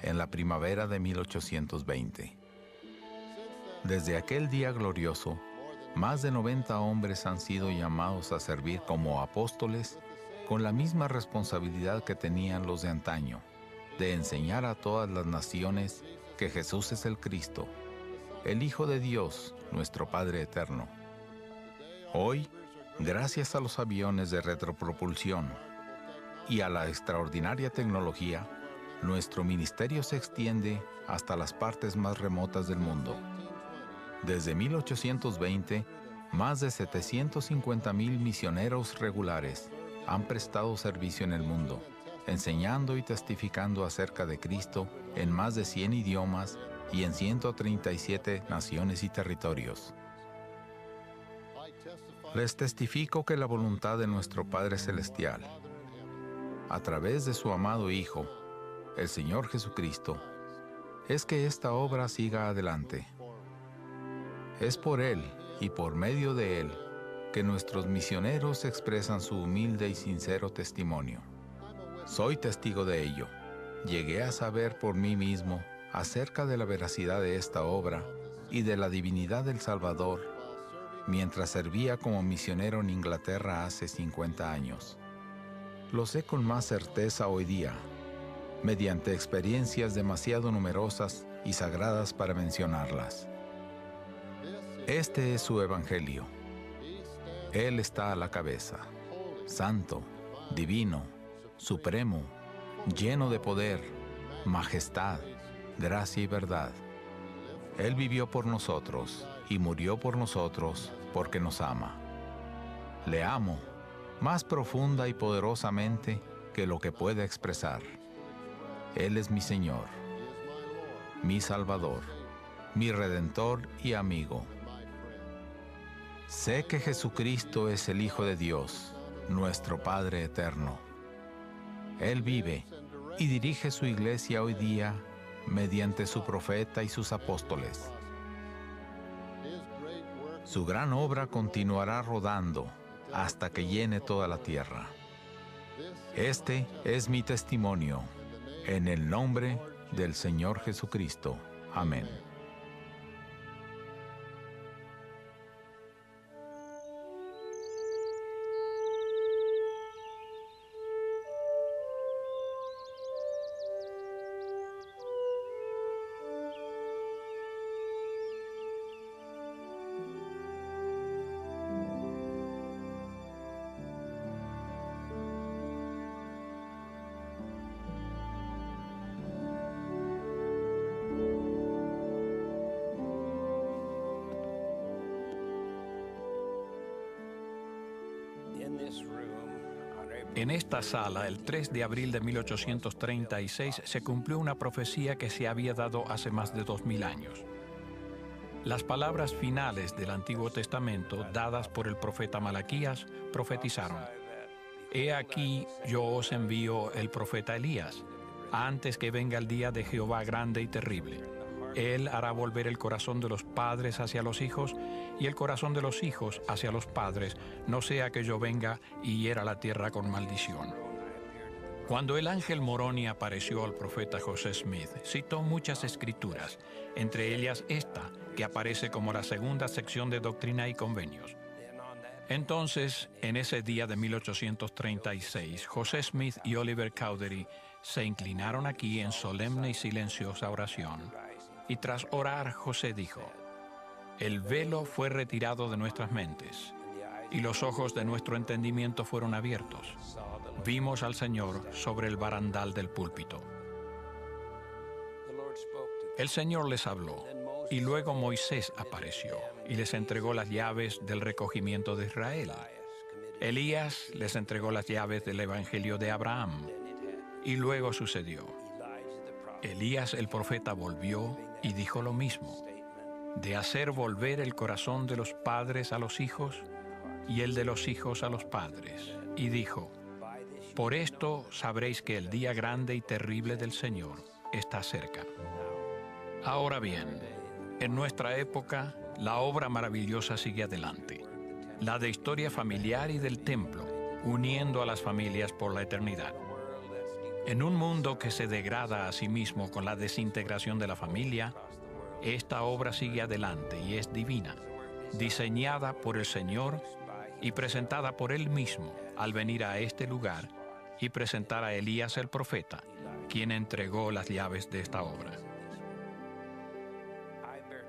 en la primavera de 1820. Desde aquel día glorioso, más de 90 hombres han sido llamados a servir como apóstoles con la misma responsabilidad que tenían los de antaño, de enseñar a todas las naciones que Jesús es el Cristo, el Hijo de Dios, nuestro Padre eterno. Hoy, gracias a los aviones de retropropulsión y a la extraordinaria tecnología, nuestro ministerio se extiende hasta las partes más remotas del mundo. Desde 1820, más de 750,000 misioneros regulares han prestado servicio en el mundo, enseñando y testificando acerca de Cristo en más de 100 idiomas y en 137 naciones y territorios. Les testifico que la voluntad de nuestro Padre Celestial, a través de su amado Hijo, el Señor Jesucristo, es que esta obra siga adelante. Es por Él y por medio de Él que nuestros misioneros expresan su humilde y sincero testimonio. Soy testigo de ello. Llegué a saber por mí mismo acerca de la veracidad de esta obra y de la divinidad del Salvador mientras servía como misionero en Inglaterra hace 50 años. Lo sé con más certeza hoy día, mediante experiencias demasiado numerosas y sagradas para mencionarlas. Este es su evangelio. Él está a la cabeza, santo, divino, supremo, lleno de poder, majestad, gracia y verdad. Él vivió por nosotros y murió por nosotros porque nos ama. Le amo más profunda y poderosamente que lo que pueda expresar. Él es mi Señor, mi Salvador, mi Redentor y amigo. Sé que Jesucristo es el Hijo de Dios, nuestro Padre eterno. Él vive y dirige su iglesia hoy día mediante su profeta y sus apóstoles. Su gran obra continuará rodando hasta que llene toda la tierra. Este es mi testimonio, en el nombre del Señor Jesucristo. Amén. En esta sala, el 3 de abril de 1836, se cumplió una profecía que se había dado hace más de 2000 años. Las palabras finales del Antiguo Testamento, dadas por el profeta Malaquías, profetizaron: «He aquí, yo os envío el profeta Elías, antes que venga el día de Jehová grande y terrible. Él hará volver el corazón de los padres hacia los hijos y el corazón de los hijos hacia los padres, no sea que yo venga y hiera la tierra con maldición». Cuando el ángel Moroni apareció al profeta José Smith, citó muchas escrituras, entre ellas esta, que aparece como la segunda sección de Doctrina y Convenios. Entonces, en ese día de 1836, José Smith y Oliver Cowdery se inclinaron aquí en solemne y silenciosa oración. Y tras orar, José dijo: «El velo fue retirado de nuestras mentes, y los ojos de nuestro entendimiento fueron abiertos. Vimos al Señor sobre el barandal del púlpito». El Señor les habló, y luego Moisés apareció, y les entregó las llaves del recogimiento de Israel. Elías les entregó las llaves del Evangelio de Abraham, y luego sucedió. Elías el profeta volvió y dijo lo mismo, de hacer volver el corazón de los padres a los hijos y el de los hijos a los padres. Y dijo: «Por esto sabréis que el día grande y terrible del Señor está cerca». Ahora bien, en nuestra época, la obra maravillosa sigue adelante, la de historia familiar y del templo, uniendo a las familias por la eternidad. En un mundo que se degrada a sí mismo con la desintegración de la familia, esta obra sigue adelante y es divina, diseñada por el Señor y presentada por Él mismo al venir a este lugar y presentar a Elías el profeta, quien entregó las llaves de esta obra.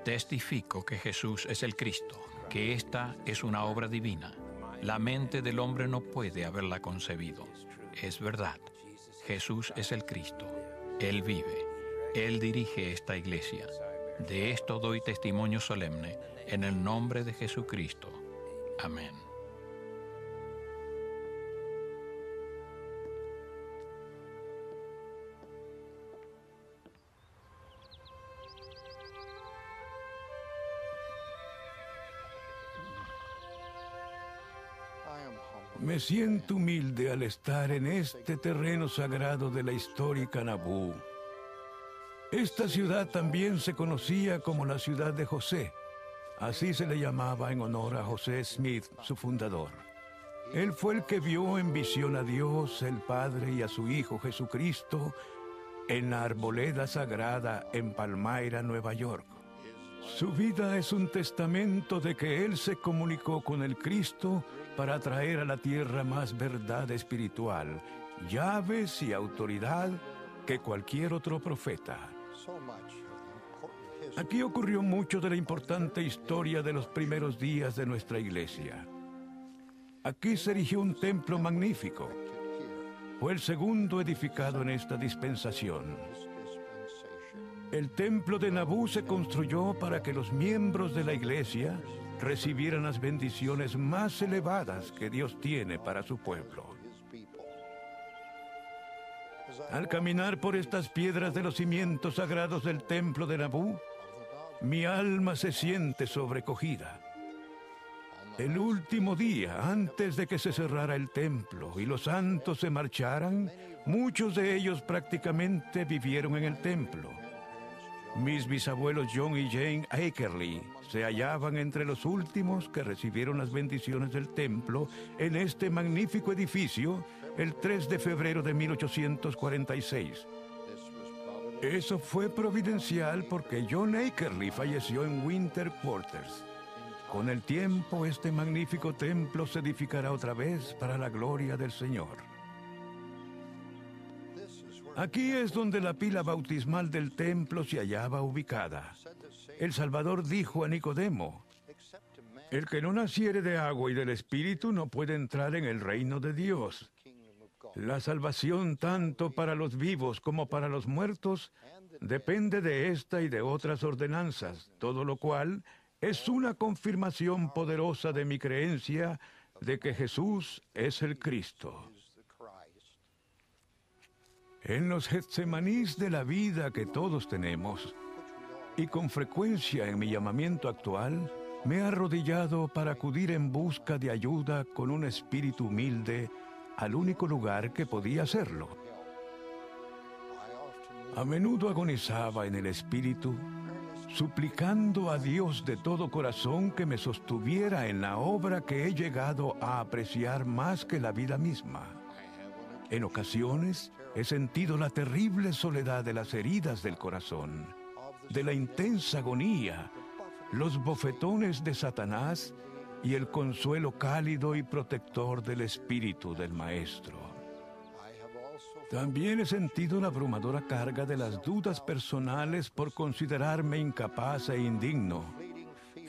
Testifico que Jesús es el Cristo, que esta es una obra divina. La mente del hombre no puede haberla concebido. Es verdad. Jesús es el Cristo. Él vive. Él dirige esta iglesia. De esto doy testimonio solemne en el nombre de Jesucristo. Amén. Me siento humilde al estar en este terreno sagrado de la histórica Nabú. Esta ciudad también se conocía como la ciudad de José, Así se le llamaba en honor a José Smith, su fundador. Él fue el que vio en visión a Dios, el Padre, y a su Hijo Jesucristo en la arboleda sagrada en Palmyra, Nueva York. Su vida es un testamento de que Él se comunicó con el Cristo para traer a la tierra más verdad espiritual, llaves y autoridad que cualquier otro profeta. Aquí ocurrió mucho de la importante historia de los primeros días de nuestra iglesia. Aquí se erigió un templo magnífico. Fue el segundo edificado en esta dispensación. El templo de Nabú se construyó para que los miembros de la iglesia recibieran las bendiciones más elevadas que Dios tiene para su pueblo. Al caminar por estas piedras de los cimientos sagrados del templo de Nabú, mi alma se siente sobrecogida. El último día, antes de que se cerrara el templo y los santos se marcharan, muchos de ellos prácticamente vivieron en el templo. Mis bisabuelos John y Jane Akerly se hallaban entre los últimos que recibieron las bendiciones del templo en este magnífico edificio el 3 de febrero de 1846. Eso fue providencial porque John Akerly falleció en Winter Quarters. Con el tiempo, este magnífico templo se edificará otra vez para la gloria del Señor. Aquí es donde la pila bautismal del templo se hallaba ubicada. El Salvador dijo a Nicodemo: el que no naciere de agua y del Espíritu no puede entrar en el reino de Dios. La salvación, tanto para los vivos como para los muertos, depende de esta y de otras ordenanzas, todo lo cual es una confirmación poderosa de mi creencia de que Jesús es el Cristo. En los Getsemanís de la vida que todos tenemos, y con frecuencia en mi llamamiento actual, me he arrodillado para acudir en busca de ayuda con un espíritu humilde al único lugar que podía hacerlo. A menudo agonizaba en el espíritu, suplicando a Dios de todo corazón que me sostuviera en la obra que he llegado a apreciar más que la vida misma. En ocasiones he sentido la terrible soledad de las heridas del corazón, de la intensa agonía, los bofetones de Satanás y el consuelo cálido y protector del Espíritu del Maestro. También he sentido la abrumadora carga de las dudas personales por considerarme incapaz e indigno,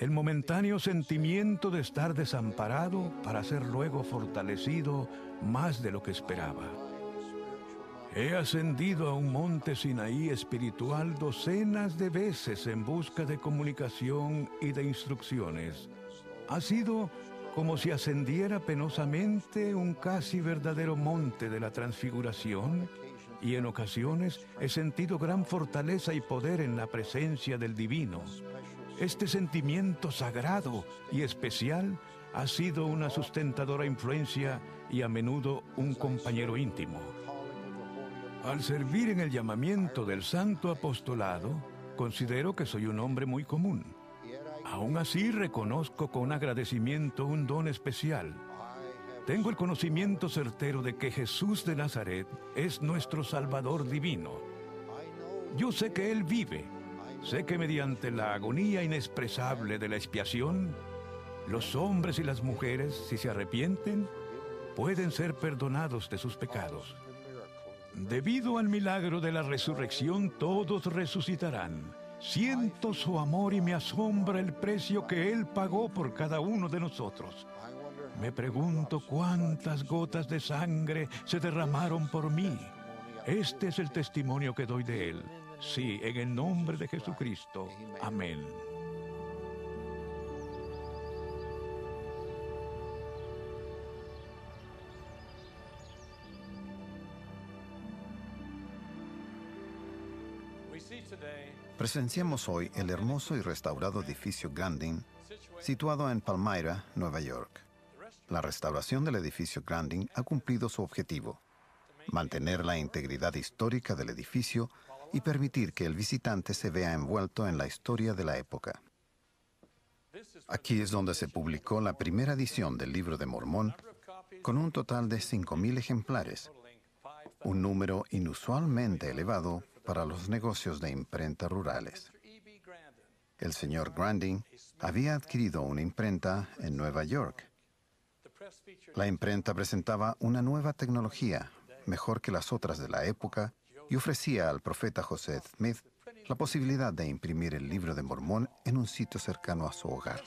el momentáneo sentimiento de estar desamparado para ser luego fortalecido más de lo que esperaba. He ascendido a un monte Sinaí espiritual docenas de veces en busca de comunicación y de instrucciones. Ha sido como si ascendiera penosamente un casi verdadero monte de la transfiguración, y en ocasiones he sentido gran fortaleza y poder en la presencia del Divino. Este sentimiento sagrado y especial ha sido una sustentadora influencia y a menudo un compañero íntimo. Al servir en el llamamiento del Santo Apostolado, considero que soy un hombre muy común. Aún así, reconozco con agradecimiento un don especial. Tengo el conocimiento certero de que Jesús de Nazaret es nuestro Salvador divino. Yo sé que Él vive. Sé que mediante la agonía inexpresable de la expiación, los hombres y las mujeres, si se arrepienten, pueden ser perdonados de sus pecados. Debido al milagro de la resurrección, todos resucitarán. Siento su amor y me asombra el precio que Él pagó por cada uno de nosotros. Me pregunto cuántas gotas de sangre se derramaron por mí. Este es el testimonio que doy de Él. Sí, en el nombre de Jesucristo. Amén. Presenciamos hoy el hermoso y restaurado edificio Grandin, situado en Palmyra, Nueva York. La restauración del edificio Grandin ha cumplido su objetivo: mantener la integridad histórica del edificio y permitir que el visitante se vea envuelto en la historia de la época. Aquí es donde se publicó la primera edición del Libro de Mormón, con un total de 5,000 ejemplares, un número inusualmente elevado para los negocios de imprenta rurales. El señor Grandin había adquirido una imprenta en Nueva York. La imprenta presentaba una nueva tecnología, mejor que las otras de la época, y ofrecía al profeta José Smith la posibilidad de imprimir el Libro de Mormón en un sitio cercano a su hogar.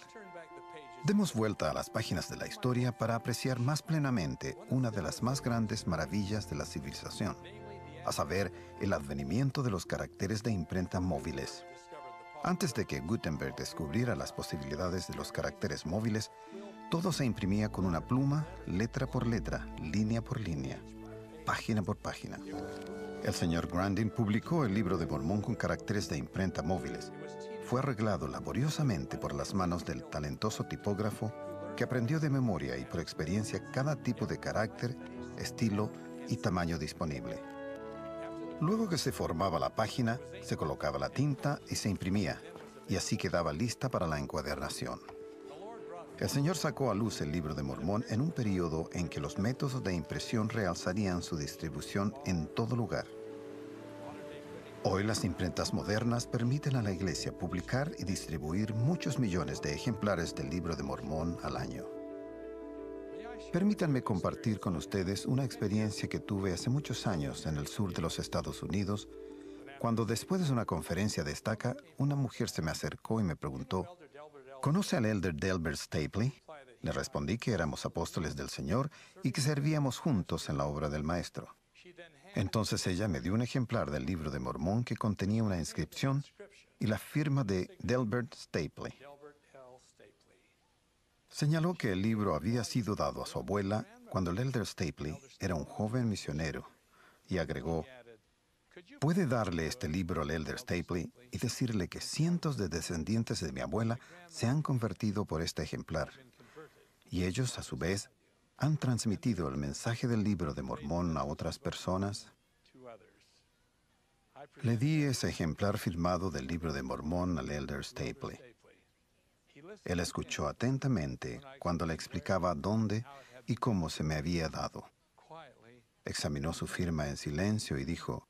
Demos vuelta a las páginas de la historia para apreciar más plenamente una de las más grandes maravillas de la civilización, a saber, el advenimiento de los caracteres de imprenta móviles. Antes de que Gutenberg descubriera las posibilidades de los caracteres móviles, todo se imprimía con una pluma, letra por letra, línea por línea, página por página. El señor Grandin publicó el Libro de Mormón con caracteres de imprenta móviles. Fue arreglado laboriosamente por las manos del talentoso tipógrafo que aprendió de memoria y por experiencia cada tipo de carácter, estilo y tamaño disponible. Luego que se formaba la página, se colocaba la tinta y se imprimía, y así quedaba lista para la encuadernación. El Señor sacó a luz el Libro de Mormón en un periodo en que los métodos de impresión realzarían su distribución en todo lugar. Hoy las imprentas modernas permiten a la Iglesia publicar y distribuir muchos millones de ejemplares del Libro de Mormón al año. Permítanme compartir con ustedes una experiencia que tuve hace muchos años en el sur de los Estados Unidos, cuando después de una conferencia de estaca, una mujer se me acercó y me preguntó: ¿conoce al elder Delbert Stapley? Le respondí que éramos apóstoles del Señor y que servíamos juntos en la obra del Maestro. Entonces ella me dio un ejemplar del Libro de Mormón que contenía una inscripción y la firma de Delbert Stapley. Señaló que el libro había sido dado a su abuela cuando el elder Stapley era un joven misionero y agregó: ¿puede darle este libro al elder Stapley y decirle que cientos de descendientes de mi abuela se han convertido por este ejemplar? Y ellos, a su vez, han transmitido el mensaje del Libro de Mormón a otras personas. Le di ese ejemplar firmado del Libro de Mormón al elder Stapley. Él escuchó atentamente cuando le explicaba dónde y cómo se me había dado. Examinó su firma en silencio y dijo: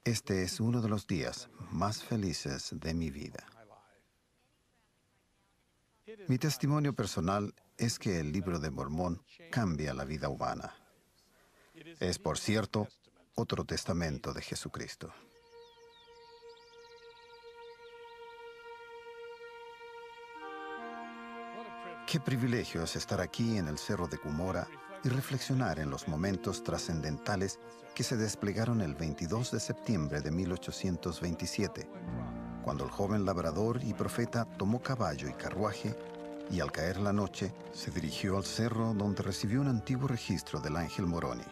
este es uno de los días más felices de mi vida. Mi testimonio personal es que el Libro de Mormón cambia la vida humana. Es, por cierto, otro testamento de Jesucristo. Qué privilegio es estar aquí en el Cerro de Cumorah y reflexionar en los momentos trascendentales que se desplegaron el 22 de septiembre de 1827, cuando el joven labrador y profeta tomó caballo y carruaje y al caer la noche se dirigió al cerro donde recibió un antiguo registro del ángel Moroni.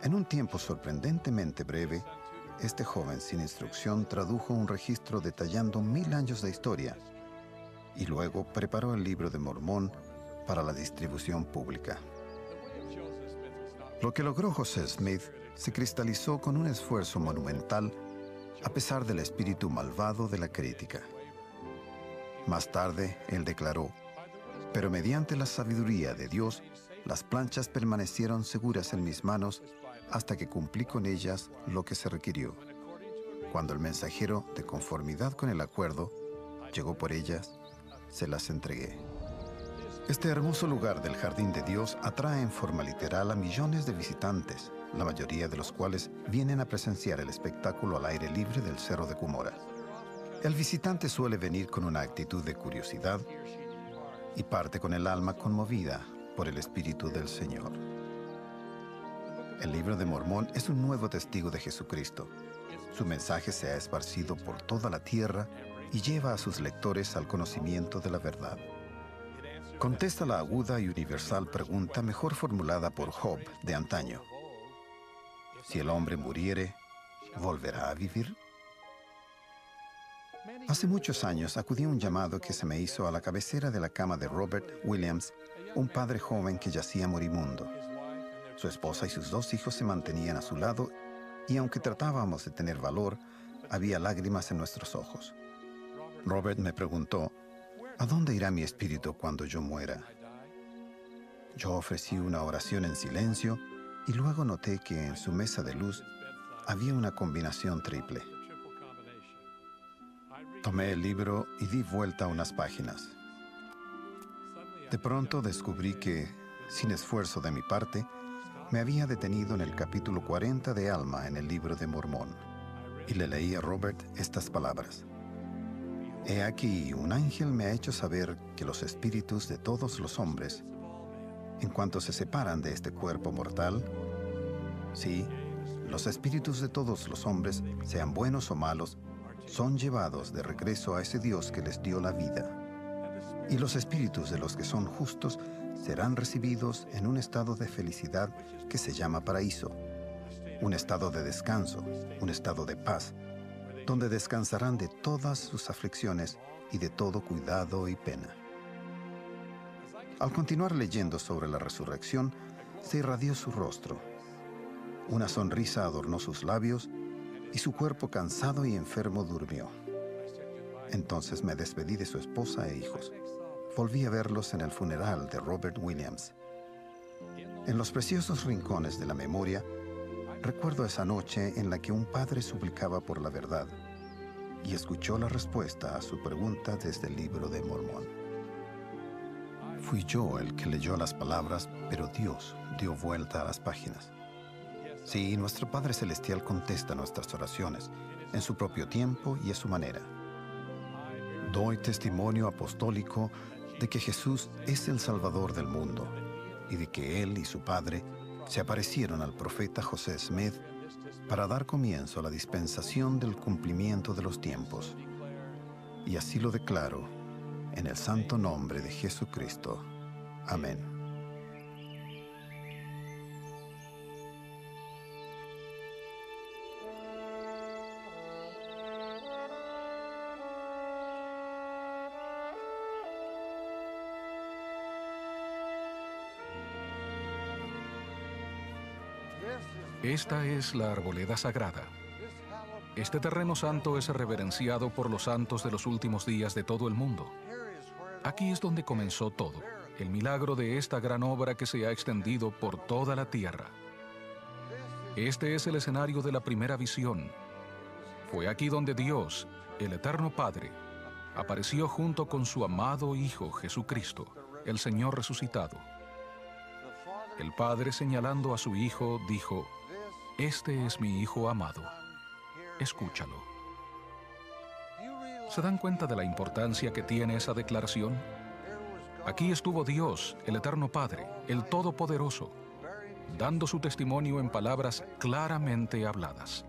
En un tiempo sorprendentemente breve, este joven sin instrucción tradujo un registro detallando 1000 años de historia y luego preparó el Libro de Mormón para la distribución pública. Lo que logró José Smith se cristalizó con un esfuerzo monumental a pesar del espíritu malvado de la crítica. Más tarde, él declaró: pero mediante la sabiduría de Dios, las planchas permanecieron seguras en mis manos hasta que cumplí con ellas lo que se requirió. Cuando el mensajero, de conformidad con el acuerdo, llegó por ellas, se las entregué. Este hermoso lugar del Jardín de Dios atrae en forma literal a millones de visitantes, la mayoría de los cuales vienen a presenciar el espectáculo al aire libre del Cerro de Cumorah. El visitante suele venir con una actitud de curiosidad y parte con el alma conmovida por el Espíritu del Señor. El Libro de Mormón es un nuevo testigo de Jesucristo. Su mensaje se ha esparcido por toda la tierra y lleva a sus lectores al conocimiento de la verdad. Contesta la aguda y universal pregunta mejor formulada por Job de antaño: si el hombre muriere, ¿volverá a vivir? Hace muchos años acudí a un llamado que se me hizo a la cabecera de la cama de Robert Williams, un padre joven que yacía moribundo. Su esposa y sus 2 hijos se mantenían a su lado y aunque tratábamos de tener valor, había lágrimas en nuestros ojos. Robert me preguntó, ¿a dónde irá mi espíritu cuando yo muera? Yo ofrecí una oración en silencio y luego noté que en su mesa de luz había una combinación triple. Tomé el libro y di vuelta unas páginas. De pronto descubrí que, sin esfuerzo de mi parte, me había detenido en el capítulo 40 de Alma en el libro de Mormón, y le leí a Robert estas palabras. He aquí, un ángel me ha hecho saber que los espíritus de todos los hombres, en cuanto se separan de este cuerpo mortal, sí, los espíritus de todos los hombres, sean buenos o malos, son llevados de regreso a ese Dios que les dio la vida. Y los espíritus de los que son justos serán recibidos en un estado de felicidad que se llama paraíso, un estado de descanso, un estado de paz, donde descansarán de todas sus aflicciones y de todo cuidado y pena. Al continuar leyendo sobre la resurrección, se irradió su rostro. Una sonrisa adornó sus labios y su cuerpo cansado y enfermo durmió. Entonces me despedí de su esposa e hijos. Volví a verlos en el funeral de Robert Williams. En los preciosos rincones de la memoria, recuerdo esa noche en la que un padre suplicaba por la verdad y escuchó la respuesta a su pregunta desde el libro de Mormón. Fui yo el que leyó las palabras, pero Dios dio vuelta a las páginas. Sí, nuestro Padre Celestial contesta nuestras oraciones en su propio tiempo y a su manera. Doy testimonio apostólico de que Jesús es el Salvador del mundo y de que Él y su Padre se aparecieron al profeta José Smith para dar comienzo a la dispensación del cumplimiento de los tiempos. Y así lo declaro en el santo nombre de Jesucristo. Amén. Esta es la arboleda sagrada. Este terreno santo es reverenciado por los santos de los últimos días de todo el mundo. Aquí es donde comenzó todo, el milagro de esta gran obra que se ha extendido por toda la tierra. Este es el escenario de la primera visión. Fue aquí donde Dios, el Eterno Padre, apareció junto con su amado Hijo Jesucristo, el Señor resucitado. El Padre, señalando a su Hijo, dijo: «Este es mi Hijo amado. Escúchalo». ¿Se dan cuenta de la importancia que tiene esa declaración? Aquí estuvo Dios, el Eterno Padre, el Todopoderoso, dando su testimonio en palabras claramente habladas.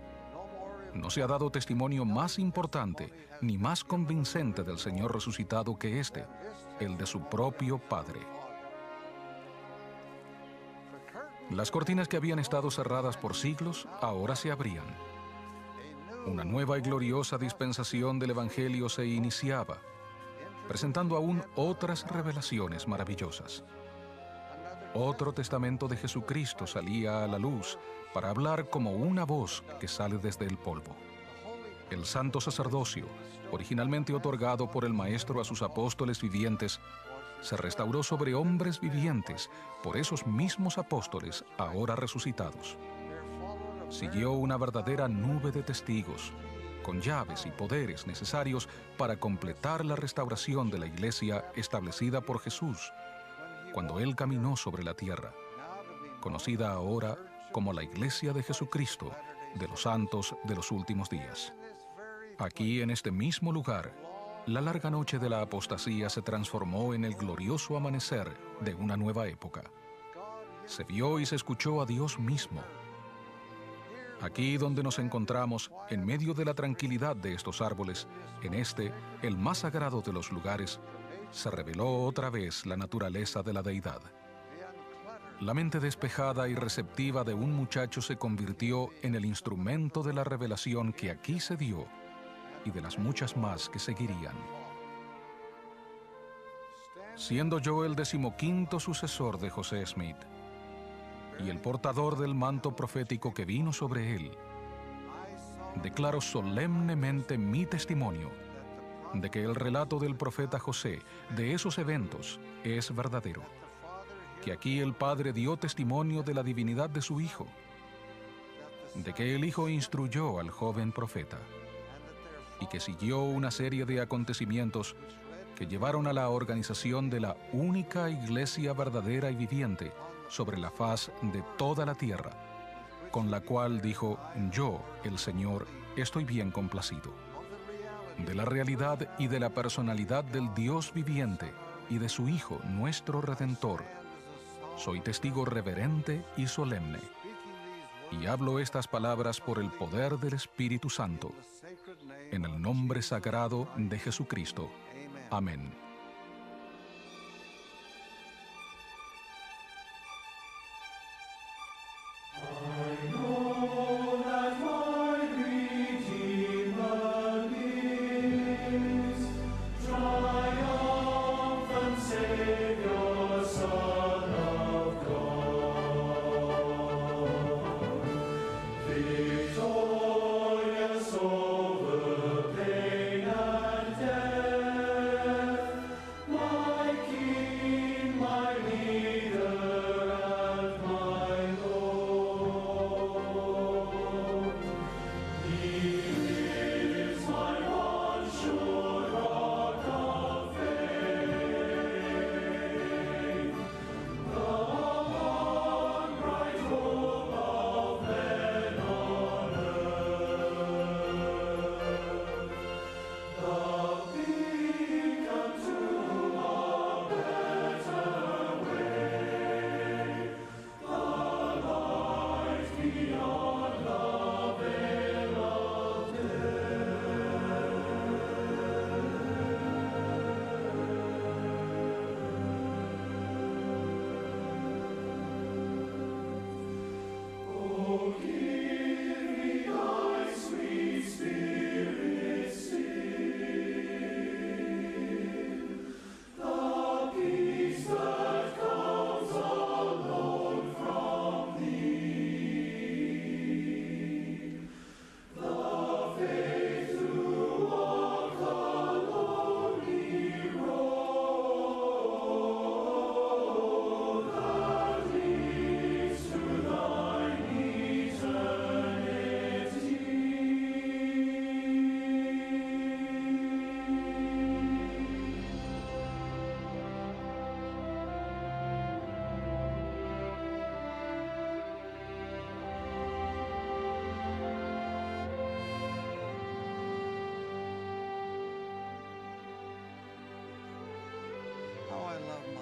No se ha dado testimonio más importante ni más convincente del Señor resucitado que este, el de su propio Padre. Las cortinas que habían estado cerradas por siglos ahora se abrían. Una nueva y gloriosa dispensación del Evangelio se iniciaba, presentando aún otras revelaciones maravillosas. Otro testamento de Jesucristo salía a la luz para hablar como una voz que sale desde el polvo. El santo sacerdocio, originalmente otorgado por el Maestro a sus apóstoles vivientes, se restauró sobre hombres vivientes por esos mismos apóstoles ahora resucitados. Siguió una verdadera nube de testigos, con llaves y poderes necesarios para completar la restauración de la iglesia establecida por Jesús, cuando Él caminó sobre la tierra, conocida ahora como la Iglesia de Jesucristo, de los santos de los últimos días. Aquí, en este mismo lugar, la larga noche de la apostasía se transformó en el glorioso amanecer de una nueva época. Se vio y se escuchó a Dios mismo. Aquí donde nos encontramos, en medio de la tranquilidad de estos árboles, en este, el más sagrado de los lugares, se reveló otra vez la naturaleza de la deidad. La mente despejada y receptiva de un muchacho se convirtió en el instrumento de la revelación que aquí se dio y de las muchas más que seguirían. Siendo yo el 15º sucesor de José Smith y el portador del manto profético que vino sobre él, declaro solemnemente mi testimonio de que el relato del profeta José de esos eventos es verdadero, que aquí el Padre dio testimonio de la divinidad de su Hijo, de que el Hijo instruyó al joven profeta, y que siguió una serie de acontecimientos que llevaron a la organización de la única iglesia verdadera y viviente sobre la faz de toda la tierra, con la cual dijo: yo, el Señor, estoy bien complacido. De la realidad y de la personalidad del Dios viviente y de su Hijo, nuestro Redentor, soy testigo reverente y solemne, y hablo estas palabras por el poder del Espíritu Santo, en el nombre sagrado de Jesucristo. Amén.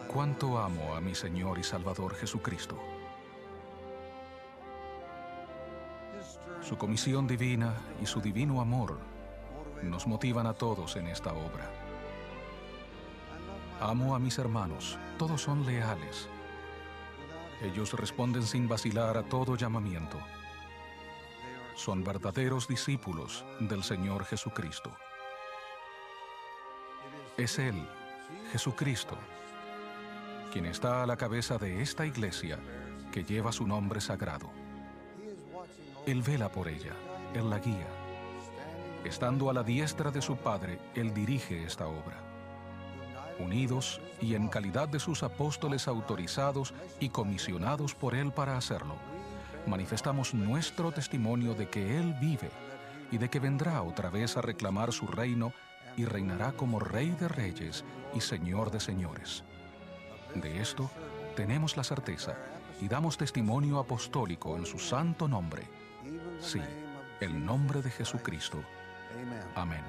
Cuánto amo a mi Señor y Salvador Jesucristo. Su comisión divina y su divino amor nos motivan a todos en esta obra. Amo a mis hermanos, todos son leales. Ellos responden sin vacilar a todo llamamiento. Son verdaderos discípulos del Señor Jesucristo. Es Él, Jesucristo, quien está a la cabeza de esta iglesia que lleva su nombre sagrado. Él vela por ella, Él la guía. Estando a la diestra de su Padre, Él dirige esta obra. Unidos y en calidad de sus apóstoles autorizados y comisionados por Él para hacerlo, manifestamos nuestro testimonio de que Él vive y de que vendrá otra vez a reclamar su reino y reinará como Rey de Reyes y Señor de Señores. De esto tenemos la certeza y damos testimonio apostólico en su santo nombre. Sí, el nombre de Jesucristo. Amén.